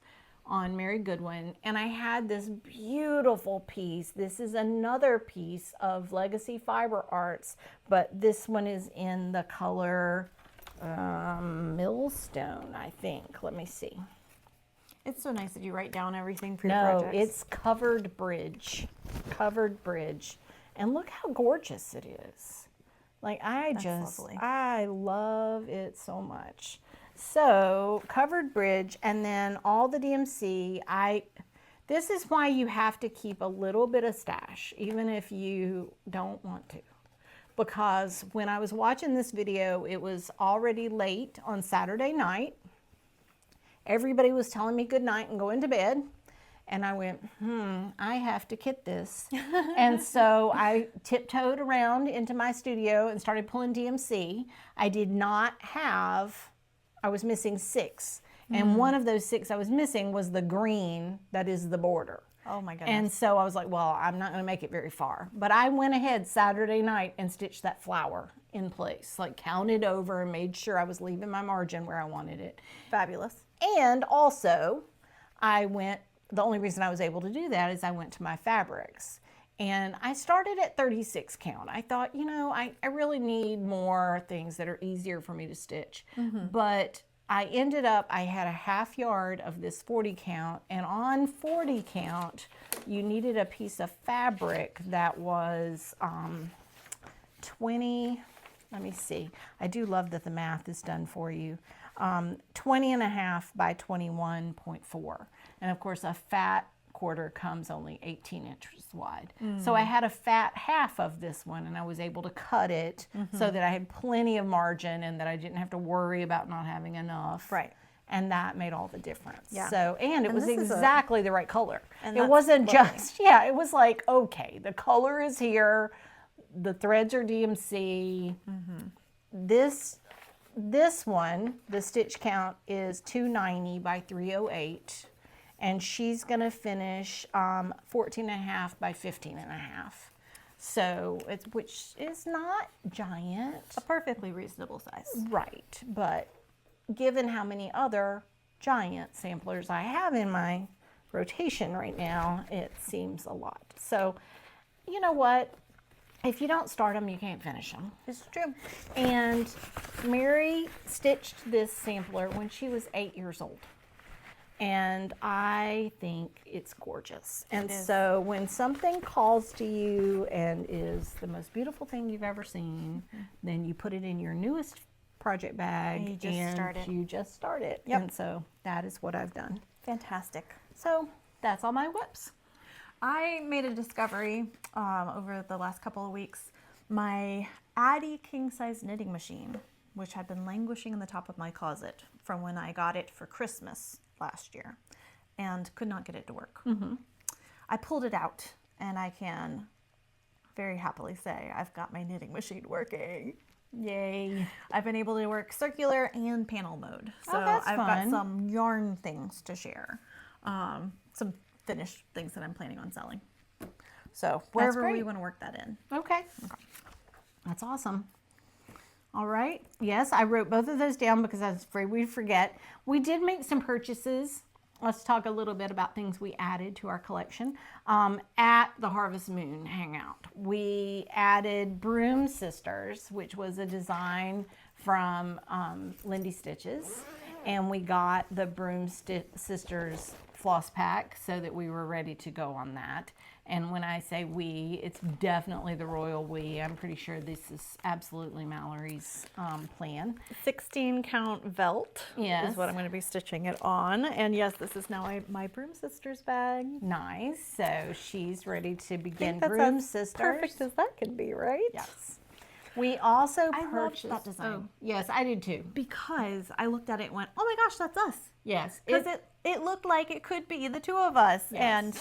on Mary Goodwin. And I had this beautiful piece. This is another piece of Legacy Fiber Arts, but this one is in the color Millstone, I think. Let me see. It's so nice that you write down everything for your No, projects. it's Covered Bridge. Covered Bridge. And look how gorgeous it is. Like, lovely. I love it so much. So, Covered Bridge, and then all the DMC, this is why you have to keep a little bit of stash, even if you don't want to. Because when I was watching this video, it was already late on Saturday night. Everybody was telling me good night and going to bed. And I went, I have to kit this. And so I tiptoed around into my studio and started pulling DMC. I did not have, I was missing 6. And one of those 6 I was missing was the green that is the border. Oh my goodness. And so I was like, well, I'm not going to make it very far. But I went ahead Saturday night and stitched that flower in place, like counted over and made sure I was leaving my margin where I wanted it. Fabulous. And also, the only reason I was able to do that is I went to my fabrics. And I started at 36 count. I thought, I really need more things that are easier for me to stitch. But I ended up, I had a half yard of this 40 count. And on 40 count, you needed a piece of fabric that was 20, let me see. I do love that the math is done for you. 20 and a half by 21.4. And of course a fat quarter comes only 18 inches wide. So I had a fat half of this one and I was able to cut it so that I had plenty of margin and that I didn't have to worry about not having enough. Right. And that made all the difference. Yeah. So, and it was exactly the right color. And it that's wasn't lovely. just, it was like, okay, the color is here, the threads are DMC. This one, the stitch count is 290 by 308, and she's gonna finish 14 and a half by 15 and a half. So which is not giant. A perfectly reasonable size. Right, but given how many other giant samplers I have in my rotation right now, it seems a lot. So, you know what? If you don't start them, you can't finish them. It's true. And Mary stitched this sampler when she was 8 years old. And I think it's gorgeous. And so when something calls to you and is the most beautiful thing you've ever seen, then you put it in your newest project bag And you just start it. Yep. And so that is what I've done. Fantastic. So that's all my whips. I made a discovery over the last couple of weeks. My Addy king size knitting machine, which had been languishing in the top of my closet from when I got it for Christmas last year and could not get it to work. I pulled it out and I can very happily say I've got my knitting machine working. Yay. I've been able to work circular and panel mode. So that's I've fun. got some yarn things to share. Some finished things that I'm planning on selling. So wherever we great. want to work that in. Okay. That's awesome. All right. Yes, I wrote both of those down because I was afraid we'd forget. We did make some purchases. Let's talk a little bit about things we added to our collection. At the Harvest Moon Hangout, we added Broom Sisters, which was a design from Lindy Stitches. And we got the Broom Sisters floss pack so that we were ready to go on that. And when I say we, it's definitely the royal we. I'm pretty sure this is absolutely Mallory's plan. 16 count velt Yes. is what I'm going to be stitching it on. And yes, this is now my Broom Sisters bag. Nice. So she's ready to begin That's Broom as Sisters. perfect as that can be, right? Yes. We also I loved purchased that design. Oh, yes, I did too. Because I looked at it and went, oh my gosh, that's us. Yes. Because it looked like it could be the two of us. Yes. And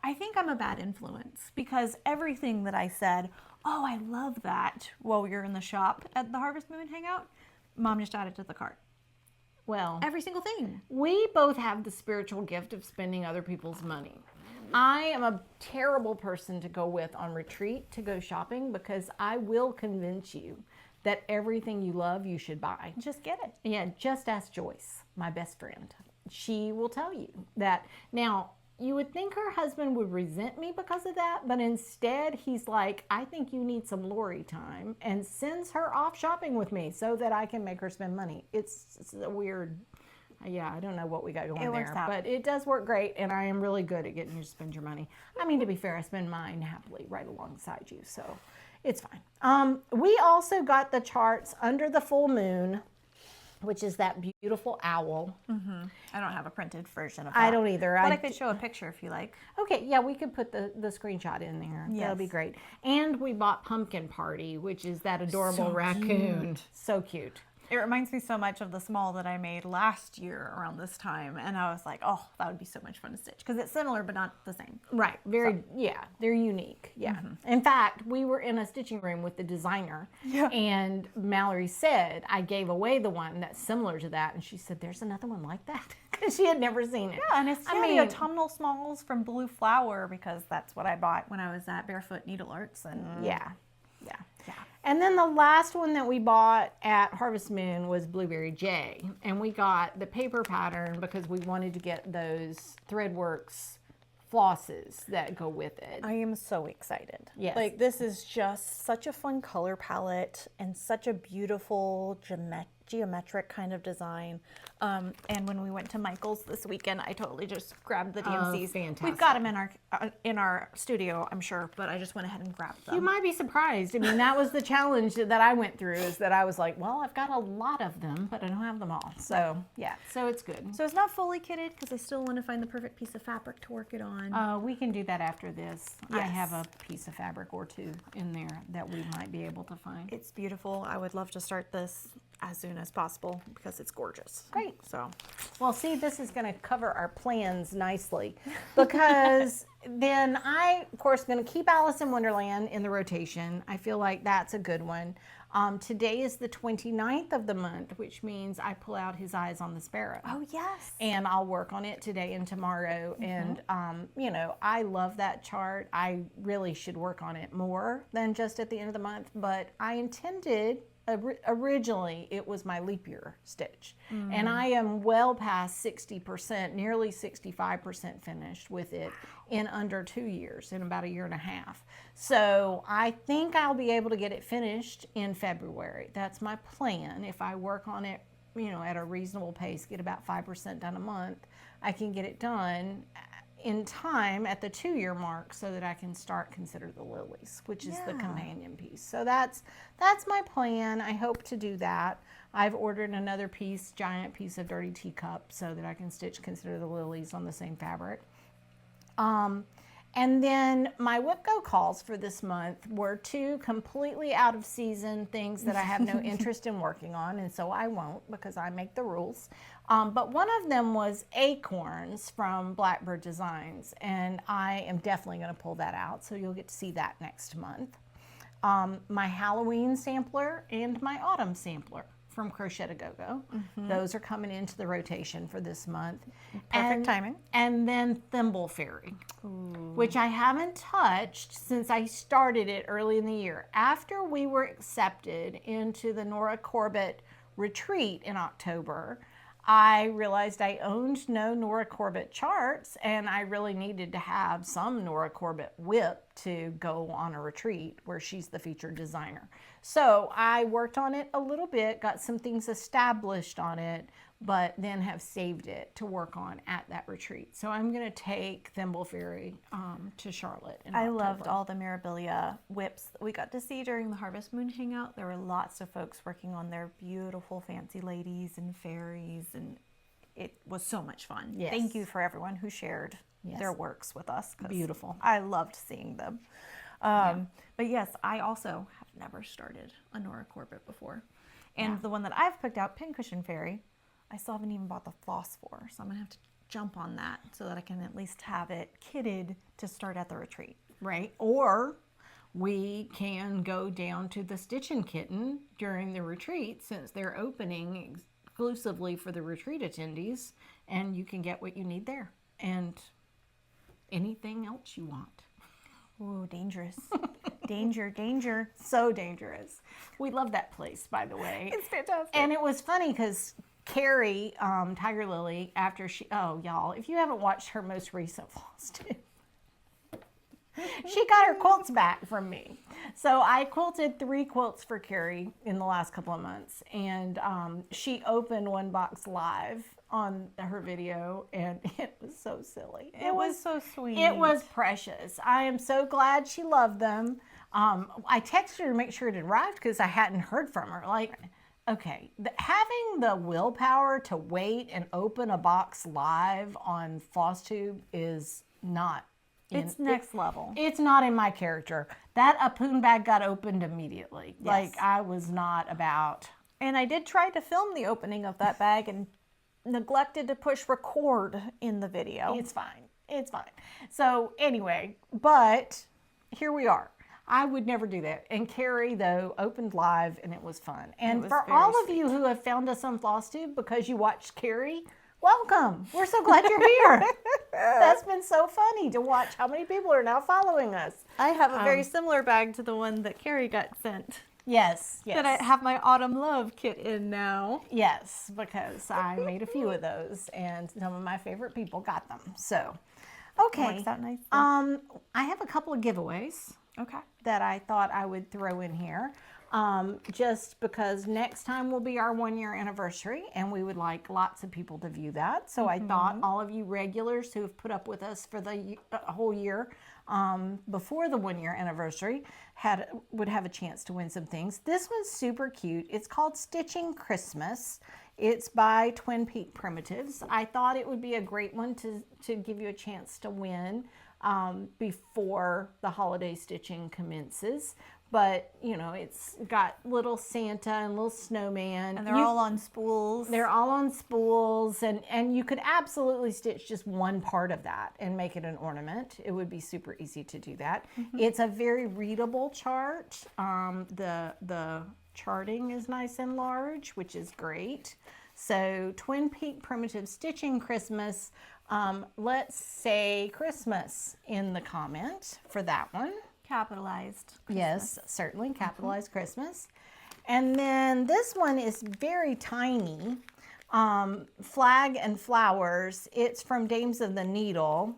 I think I'm a bad influence because everything that I said, oh, I love that, while we were in the shop at the Harvest Moon Hangout, Mom just added to the cart. Well, Every single thing. we both have the spiritual gift of spending other people's money. I am a terrible person to go with on retreat to go shopping because I will convince you that everything you love, you should buy. Just get it. Yeah, just ask Joyce, my best friend. She will tell you that. Now, you would think her husband would resent me because of that, but instead he's like, I think you need some Lori time, and sends her off shopping with me so that I can make her spend money. It's a weird, yeah, I don't know what we got going works there, out. but it does work great, and I am really good at getting you to spend your money. I mean, to be fair, I spend mine happily right alongside you, so it's fine. We also got the charts Under the Full Moon, which is that beautiful owl. I don't have a printed version of that. I don't either. But I could show a picture if you like. Okay, yeah, we could put the screenshot in there. Yes. That'll be great. And we bought Pumpkin Party, which is that adorable raccoon. So cute. It reminds me so much of the small that I made last year around this time. And I was like, oh, that would be so much fun to stitch. Because it's similar, but not the same. Right. Yeah, they're unique. Yeah. In fact, we were in a stitching room with the designer. Yeah. And Mallory said, I gave away the one that's similar to that. And she said, there's another one like that. Because she had never seen it. Yeah, and it's the autumnal smalls from Blue Flower, because that's what I bought when I was at Barefoot Needle Arts. And Yeah. And then the last one that we bought at Harvest Moon was Blueberry J. And we got the paper pattern because we wanted to get those Threadworks flosses that go with it. I am so excited. Yes. Like, this is just such a fun color palette and such a beautiful geometric kind of design. And when we went to Michael's this weekend, I totally just grabbed the DMCs. Fantastic. We've got them in our studio, I'm sure, but I just went ahead and grabbed them. You might be surprised. I mean, that was the challenge that I went through, is that I was like, well, I've got a lot of them, but I don't have them all. So, yeah, so it's good. So it's not fully kitted because I still want to find the perfect piece of fabric to work it on. We can do that after this. I Yes. have a piece of fabric or two in there that we might be able to find. It's beautiful. I would love to start this as soon as possible because it's gorgeous. Great. So, Well, see, this is going to cover our plans nicely, because then I, of course, going to keep Alice in Wonderland in the rotation. I feel like that's a good one. Today is the 29th of the month, which means I pull out His Eyes on the Sparrow. oh yes. And I'll work on it today and tomorrow. And, you know, I love that chart. I really should work on it more than just at the end of the month. But I intended, originally, it was my leap year stitch. And I am well past 60%, nearly 65% finished with it in under 2 years, in about a year and a half. So I think I'll be able to get it finished in February. That's my plan. If I work on it, you know, at a reasonable pace, get about 5% done a month, I can get it done in time at the 2-year mark so that I can start Consider the Lilies, which is the companion piece. So that's my plan. I hope to do that. I've ordered another giant piece of Dirty Teacup so that I can stitch Consider the Lilies on the same fabric. And then my Whip Go calls for this month were 2 completely out of season things that I have no interest in working on, and so I won't because I make the rules. But one of them was Acorns from Blackbird Designs, and I am definitely going to pull that out, so you'll get to see that next month. My Halloween sampler and my Autumn sampler from Crochet to Go-Go. Those are coming into the rotation for this month. Perfect timing. And then Thimble Fairy, which I haven't touched since I started it early in the year. After we were accepted into the Nora Corbett retreat in October, I realized I owned no Nora Corbett charts, and I really needed to have some Nora Corbett whip to go on a retreat where she's the featured designer. So I worked on it a little bit, got some things established on it, but then have saved it to work on at that retreat. So I'm going to take Thimble Fairy to Charlotte in I October. loved all the Mirabilia whips that we got to see during the Harvest Moon Hangout. There were lots of folks working on their beautiful fancy ladies and fairies, and it was so much fun. Yes. Thank you for everyone who shared Yes. their works with us. 'Cause Beautiful. I loved seeing them. But yes, I also have never started a Nora Corbett before. And the one that I've picked out, Pincushion Fairy, I still haven't even bought the floss for, so I'm going to have to jump on that so that I can at least have it kitted to start at the retreat. Right. Or we can go down to the Stitchin' Kitten during the retreat, since they're opening exclusively for the retreat attendees, and you can get what you need there. And anything else you want. Ooh, dangerous. Danger, danger. So dangerous. We love that place, by the way. It's fantastic. And it was funny because Kari, Tiger Lily, after y'all, if you haven't watched her most recent FlossTube, she got her quilts back from me. So I quilted 3 quilts for Kari in the last couple of months. And she opened one box live on her video, and it was so silly. It was so sweet. It was precious. I am so glad she loved them. I texted her to make sure it had arrived because I hadn't heard from her. Like, okay, having the willpower to wait and open a box live on FlossTube is not. It's next level. It's not in my character. That Apoon bag got opened immediately. Yes. Like, I was not about. And I did try to film the opening of that bag and neglected to push record in the video. It's fine. It's fine. So anyway, but here we are. I would never do that. And Kari, though, opened live, and it was fun. And was for very all of you who have found us on FlossTube because you watched Kari, welcome. We're so glad you're here. That's been so funny to watch how many people are now following us. I have a very similar bag to the one that Kari got sent. Yes, yes. That I have my Autumn Love kit in now. Yes, because I made a few of those, and some of my favorite people got them. So, okay. Works out nicely. I have a couple of giveaways. Okay. That I thought I would throw in here. Just because next time will be our 1-year anniversary, and we would like lots of people to view that. So I thought all of you regulars who have put up with us for the whole year before the 1-year anniversary would have a chance to win some things. This one's super cute. It's called Stitching Christmas. It's by Twin Peak Primitives. I thought it would be a great one to give you a chance to win before the holiday stitching commences. But, you know, it's got little Santa and little snowman. And they're all on spools. They're all on spools. And you could absolutely stitch just one part of that and make it an ornament. It would be super easy to do that. It's a very readable chart. The charting is nice and large, which is great. So Twin Peak Primitive Stitching Christmas. Let's say Christmas in the comment for that one. Capitalized Christmas. Yes, certainly capitalized Christmas. And then this one is very tiny. Flag and Flowers. It's from Dames of the Needle.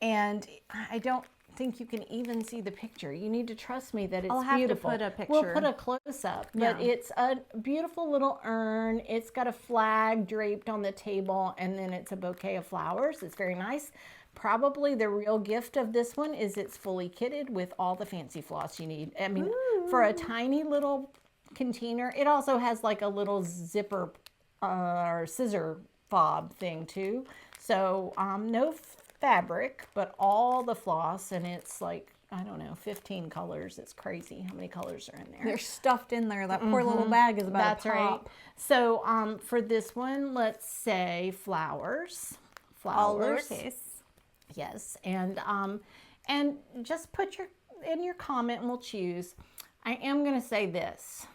And I don't think you can even see the picture. You need to trust me that it's I'll have beautiful. to put a picture. We'll put a close-up. But it's a beautiful little urn. It's got a flag draped on the table, and then it's a bouquet of flowers. It's very nice. Probably the real gift of this one is it's fully kitted with all the fancy floss you need. I mean, for a tiny little container, it also has like a little zipper or scissor fob thing too. So no fabric, but all the floss, and it's like, I don't know, 15 colors. It's crazy how many colors are in there. They're stuffed in there. That poor little bag is about That's to pop. right. So for this one, let's say flowers. All lowercase. Yes, and just put in your comment and we'll choose. I am going to say this.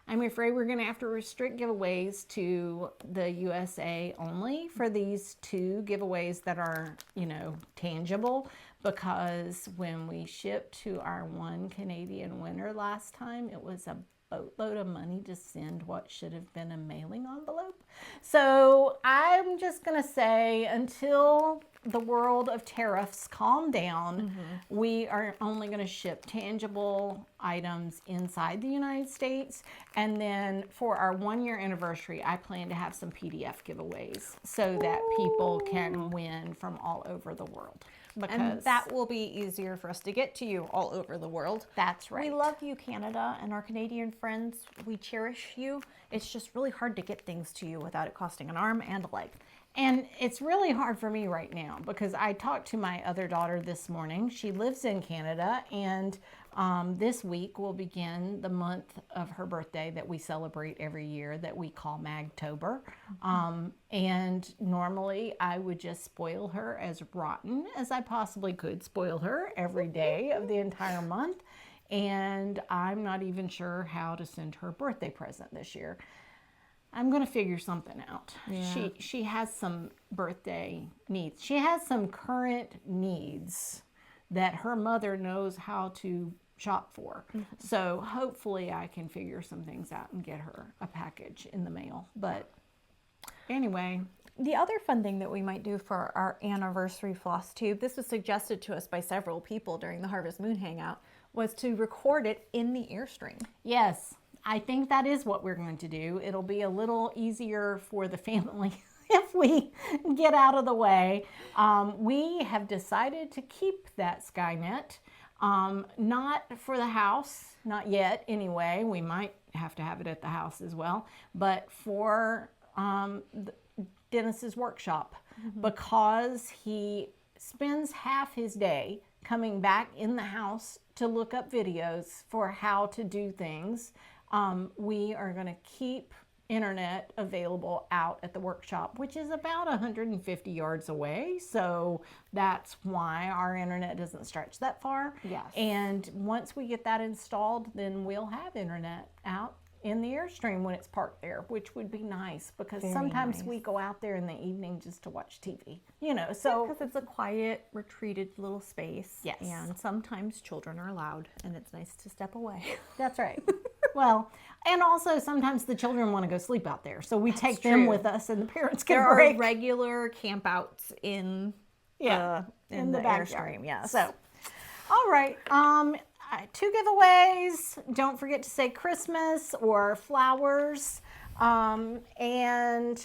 I'm afraid we're going to have to restrict giveaways to the USA only for these 2 giveaways that are, you know, tangible, because when we shipped to our 1 Canadian winner last time, it was a boatload of money to send what should have been a mailing envelope. So I'm just going to say, until the world of tariffs calm down, we are only going to ship tangible items inside the United States. And then for our 1-year anniversary, I plan to have some PDF giveaways so that people can win from all over the world. Because And that will be easier for us to get to you all over the world. That's right. We love you, Canada, and our Canadian friends. We cherish you. It's just really hard to get things to you without it costing an arm and a leg. And it's really hard for me right now because I talked to my other daughter this morning. She lives in Canada, and this week will begin the month of her birthday that we celebrate every year that we call Magtober. And normally I would just spoil her as rotten as I possibly could, spoil her every day of the entire month. And I'm not even sure how to send her a birthday present this year. I'm gonna figure something out. Yeah. She has some birthday needs. She has some current needs that her mother knows how to shop for. So hopefully I can figure some things out and get her a package in the mail. But anyway, the other fun thing that we might do for our anniversary FlossTube, this was suggested to us by several people during the Harvest Moon Hangout, was to record it in the Airstream. yes, I think that is what we're going to do. It'll be a little easier for the family if we get out of the way. We have decided to keep that Skynet. Not for the house, not yet anyway. We might have to have it at the house as well, but for Dennis's workshop, because he spends half his day coming back in the house to look up videos for how to do things. We are going to keep internet available out at the workshop, which is about 150 yards away. So that's why our internet doesn't stretch that far. Yes. And once we get that installed, then we'll have internet out in the Airstream when it's parked there, which would be nice because Very sometimes nice. we go out there in the evening just to watch TV, you know, so Because it's a quiet, retreated little space. Yes. And sometimes children are loud, and it's nice to step away. that's right. Well, and also sometimes the children want to go sleep out there. So we take them true. with us and the parents can There are break. regular campouts in in the backyard. Airstream, yes. So, all right. 2 giveaways. Don't forget to say Christmas or flowers. And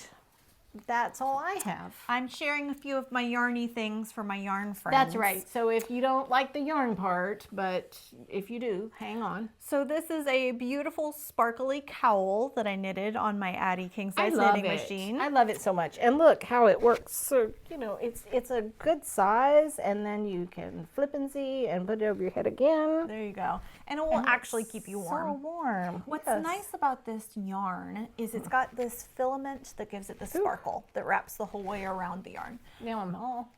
that's all I have. I'm sharing a few of my yarny things for my yarn friends. That's right. So if you don't like the yarn part, but if you do, hang on. So this is a beautiful sparkly cowl that I knitted on my Addie king I size love knitting it. machine. I love it so much. And look how it works. So, you know, it's a good size, and then you can flip and see and put it over your head again. There you go. And it will And actually it's keep you So warm. warm. What's Yes. nice about this yarn is it's got this filament that gives it the sparkle that wraps the whole way around the yarn. Now I'm all.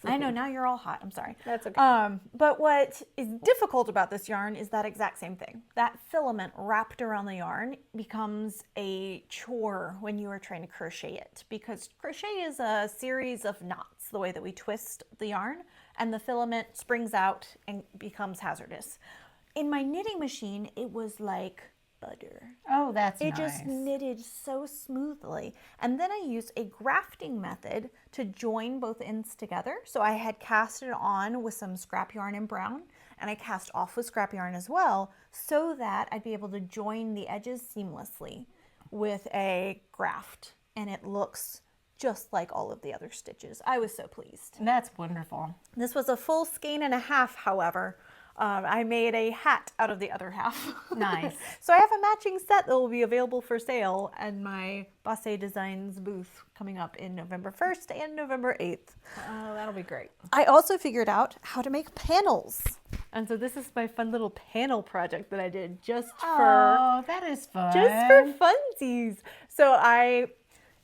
I know, now you're all hot. I'm sorry. That's okay. But what is difficult about this yarn is that exact same thing. That filament wrapped around the yarn becomes a chore when you are trying to crochet it, because crochet is a series of knots, the way that we twist the yarn, and the filament springs out and becomes hazardous. In my knitting machine, it was like butter. Oh, that's It nice. just knitted so smoothly. And then I used a grafting method to join both ends together. So I had cast it on with some scrap yarn in brown, and I cast off with scrap yarn as well, so that I'd be able to join the edges seamlessly with a graft. And it looks just like all of the other stitches. I was so pleased. That's wonderful. This was a full skein and a half, however. I made a hat out of the other half. Nice. So I have a matching set that will be available for sale at my Bosse Designs booth coming up in November 1st and November 8th. Oh, that'll be great. I also figured out how to make panels. And so this is my fun little panel project that I did just for Oh, that is fun. funsies. So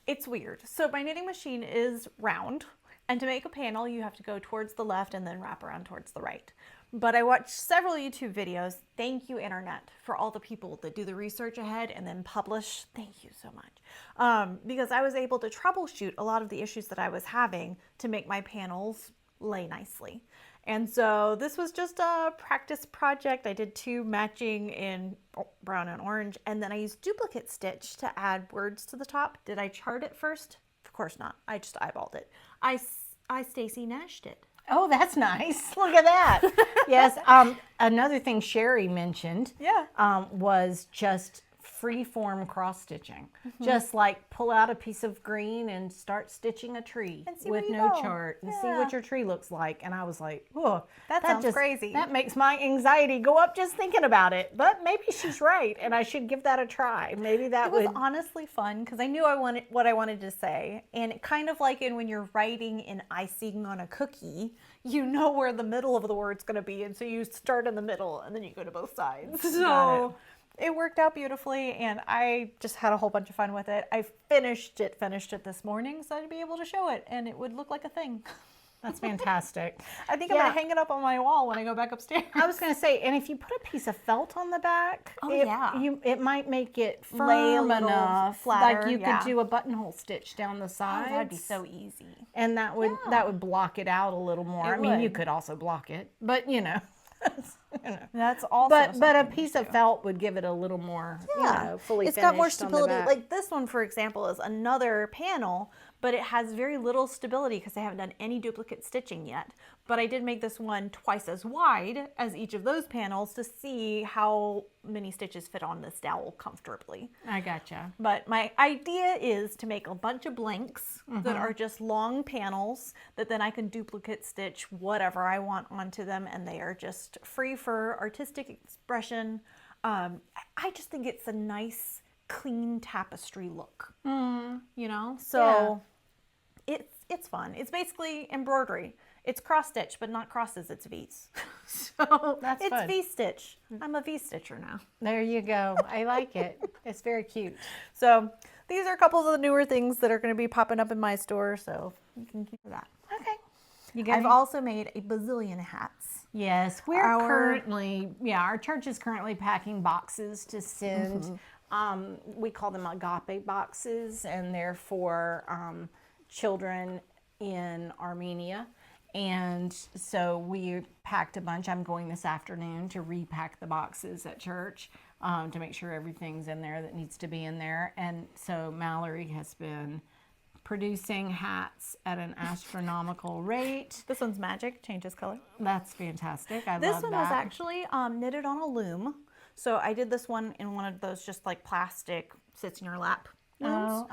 it's weird. So my knitting machine is round, and to make a panel, you have to go towards the left and then wrap around towards the right. But I watched several YouTube videos. Thank you, Internet, for all the people that do the research ahead and then publish. Thank you so much. Because I was able to troubleshoot a lot of the issues that I was having to make my panels lay nicely. And so this was just a practice project. I did 2 matching in brown and orange, and then I used duplicate stitch to add words to the top. Did I chart it first? Of course not. I just eyeballed it. I Stacy Nashed it. Oh, that's nice. Look at that. Yes. Another thing Sheri mentioned was just free-form cross-stitching. Just like pull out a piece of green and start stitching a tree And see with where you no go. chart and see Yeah. what your tree looks like. And I was like, oh, That sounds crazy. That makes my anxiety go up just thinking about it. But maybe she's right, and I should give that a try. Maybe that It was would. honestly fun because I knew what I wanted to say. And kind of like when you're writing in icing on a cookie, you know where the middle of the word's going to be. And so you start in the middle and then you go to both sides. So it worked out beautifully, and I just had a whole bunch of fun with it. I finished it this morning so I'd be able to show it and it would look like a thing. That's fantastic. I think I'm Yeah. going to hang it up on my wall when I go back upstairs. I was going to say, and if you put a piece of felt on the back, it might make it Lay a firm little enough. flatter, Like you yeah. could do a buttonhole stitch down the Oh, sides. that'd be so easy. And that would block it out a little more. It I mean, you would. could also block it, but you know. That's also But a something piece to of do. felt would give it a little more, fully it's got more finished on the stability. back. Like this one, for example, is another panel, but it has very little stability because I haven't done any duplicate stitching yet. But I did make this one twice as wide as each of those panels to see how many stitches fit on this dowel comfortably. I gotcha. But my idea is to make a bunch of blanks that Mm-hmm. are just long panels that then I can duplicate stitch whatever I want onto them, and they are just free for artistic expression. I just think it's a nice, clean tapestry look, you know? So it's fun. It's basically embroidery. It's cross stitch, but not crosses, it's V's. So That's it's fun. V-stitch. I'm a V-stitcher now. There you go. I like it. It's very cute. So these are a couple of the newer things that are going to be popping up in my store, so you can keep that. Okay. You I've also made a bazillion hats. Yes, we're Our- our church is currently packing boxes to send. We call them agape boxes, and they're for children in Armenia. And so we packed a bunch. I'm going this afternoon to repack the boxes at church to make sure everything's in there that needs to be in there. And so Mallory has been producing hats at an astronomical rate. This one's magic, changes color. That's fantastic. I This love one that. was actually knitted on a loom. So I did this one in one of those just like plastic sits in your lap looms.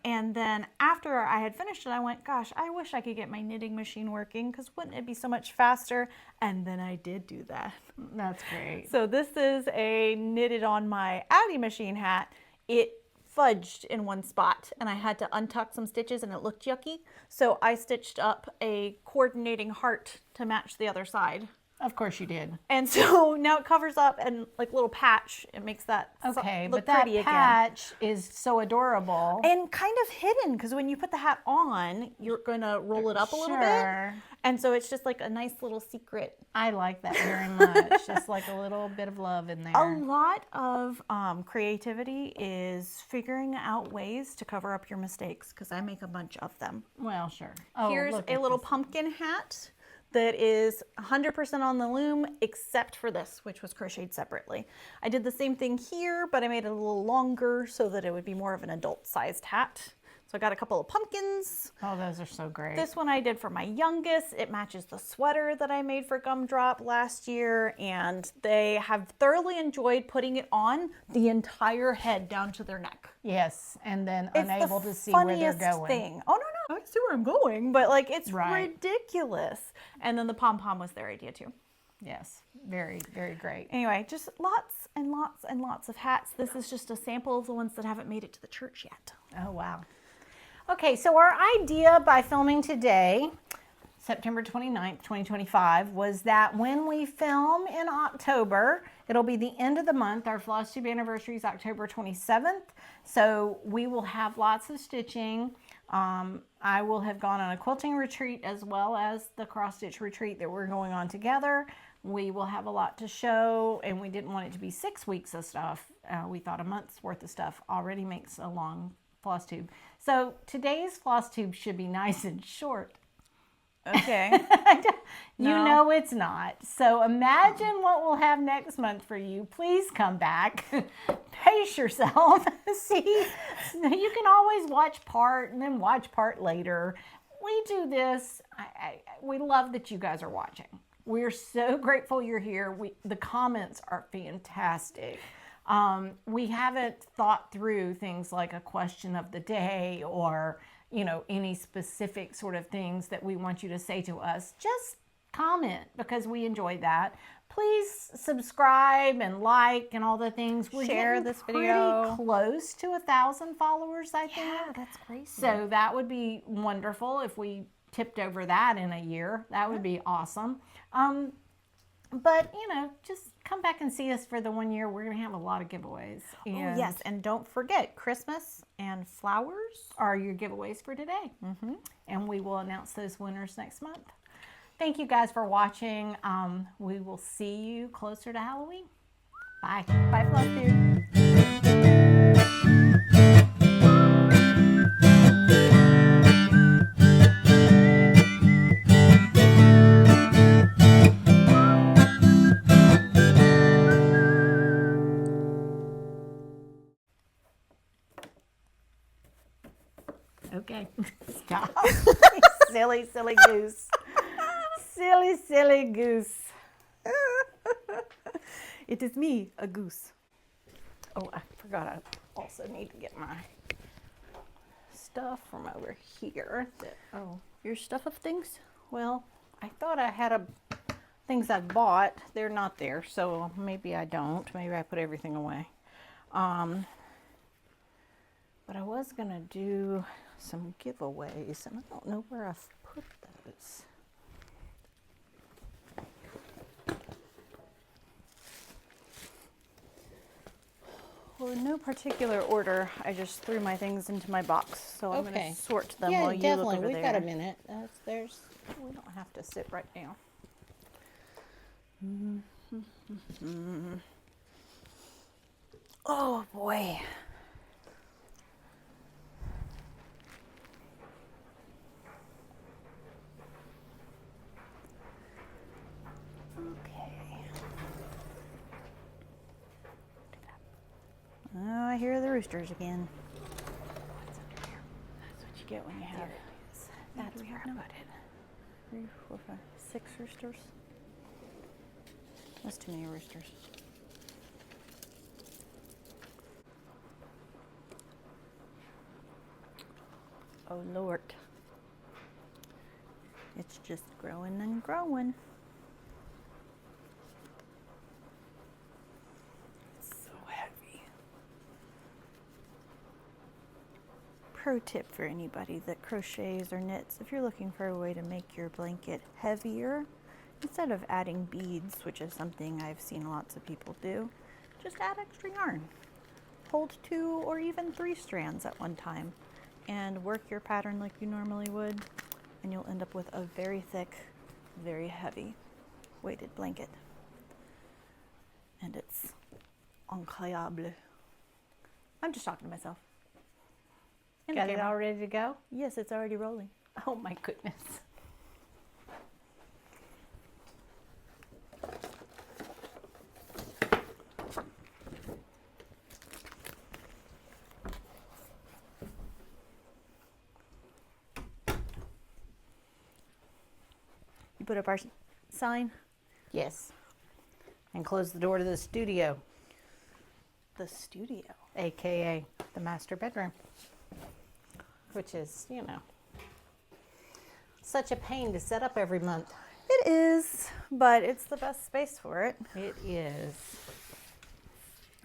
And then after I had finished it, I went, gosh, I wish I could get my knitting machine working because wouldn't it be so much faster? And then I did do that. That's great. So this is a knitted on my Audi machine hat. It fudged in one spot and I had to untuck some stitches and it looked yucky. So I stitched up a coordinating heart to match the other side. Of course you did. And so now it covers up and like little patch, it makes that Okay, look but that pretty again. patch is so adorable. And kind of hidden because when you put the hat on, you're going to roll it up a little bit. Sure. And so it's just like a nice little secret. I like that very much. Just like a little bit of love in there. A lot of creativity is figuring out ways to cover up your mistakes because I make a bunch of them. Well, sure. Oh, Here's look a at little this. pumpkin hat that is 100% on the loom except for this, which was crocheted separately. I did the same thing here, but I made it a little longer so that it would be more of an adult-sized hat. So I got a couple of pumpkins. Oh, those are so great. This one I did for my youngest. It matches the sweater that I made for Gumdrop last year, and they have thoroughly enjoyed putting it on the entire head down to their neck. Yes, and then It's unable the to see where they're funniest going. thing. Oh no, I see where I'm going, but like it's Right. ridiculous. And then the pom pom was their idea too. Yes, very, very great. Anyway, just lots and lots and lots of hats. This is just a sample of the ones that haven't made it to the church yet. Oh, wow. Okay, so our idea by filming today, September 29th, 2025, was that when we film in October, it'll be the end of the month. Our FlossTube anniversary is October 27th, so we will have lots of stitching. I will have gone on a quilting retreat as well as the cross-stitch retreat that we're going on together. We will have a lot to show, and we didn't want it to be 6 weeks of stuff. We thought a month's worth of stuff already makes a long FlossTube. So today's FlossTube should be nice and short. Okay. You No. know it's not. So imagine what we'll have next month for you. Please come back. Pace yourself. See, you can always watch part and then watch part later. We do this. We love that you guys are watching. We're so grateful you're here. The comments are fantastic. We haven't thought through things like a question of the day or, you know, any specific sort of things that we want you to say to us. Just comment because we enjoy that. Please subscribe and like and all the things. We're Share getting this video. pretty close to 1,000 followers, I think. Yeah, that's crazy. So that would be wonderful if we tipped over that in a year. That would be awesome. But, you know, just come back and see us for the 1 year. We're going to have a lot of giveaways. Oh, And yes, and don't forget, Christmas and flowers. are your giveaways for today. And we will announce those winners next month. Thank you guys for watching. We will see you closer to Halloween. Bye. Bye, FlossTube. Okay. Stop. Silly, silly goose. Silly, silly goose. It is me, a goose. Oh, I forgot I also need to get my stuff from over here. Oh, your stuff of things? Well, I thought I had things I bought. They're not there, so maybe I don't. Maybe I put everything away. But I was gonna do some giveaways, and I don't know where I've put those. Well, in no particular order, I just threw my things into my box, so I'm going to sort them while you look over We've there. got a minute. We don't have to sit right now. Oh, boy. Oh, I hear the roosters again. What's under here? That's what you get when you have it. That's where I put it. 3, 4, 5, 6 roosters. That's too many roosters. Oh, Lord. It's just growing and growing. So heavy. Pro tip for anybody that crochets or knits: if you're looking for a way to make your blanket heavier, instead of adding beads, which is something I've seen lots of people do, just add extra yarn. Hold 2 or even 3 strands at one time and work your pattern like you normally would, and you'll end up with a very thick, very heavy weighted blanket. And it's incroyable. I'm just talking to myself. In the Got it camera. all ready to go? Yes, it's already rolling. Oh my goodness. You put up our sign? Yes. And close the door to the studio, The studio. aka the master bedroom, which is, you know, such a pain to set up every month. It is, but it's the best space for it. It is.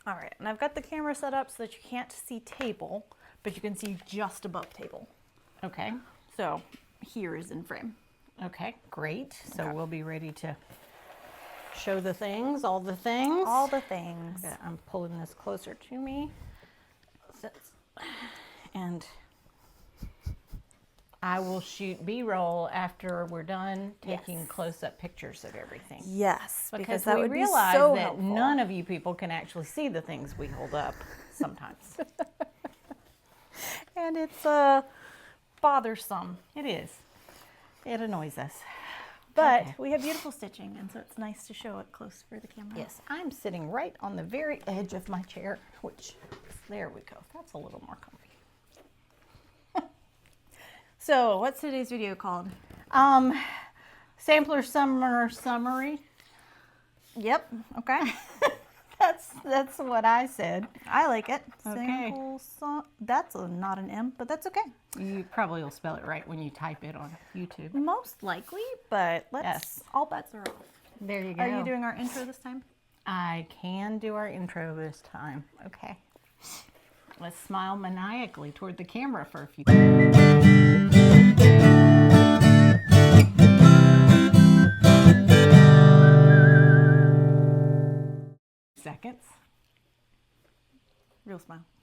All right, and I've got the camera set up so that you can't see table, but you can see just above table. Okay. So here is in frame. Okay, great. So Okay. we'll be ready to show the things, all the things. All the things. Yeah, I'm pulling this closer to me. And I will shoot B-roll after we're done taking Yes. close-up pictures of everything. Yes, because that we would be realize so that helpful. none of you people can actually see the things we hold up sometimes. And it's bothersome. It is. It annoys us. But Okay. we have beautiful stitching, and so it's nice to show it close for the camera. Yes, I'm sitting right on the very edge of my chair, which, there we go. That's a little more comfy. So what's today's video called? Sampler summer summary. Yep. Okay. That's what I said. I like it. Okay. That's not an M, but that's okay. You probably will spell it right when you type it on YouTube. Most likely, but let's. Yes. All bets are off. There you go. Are you doing our intro this time? I can do our intro this time. Okay. Let's smile maniacally toward the camera for a few. seconds. Real smile.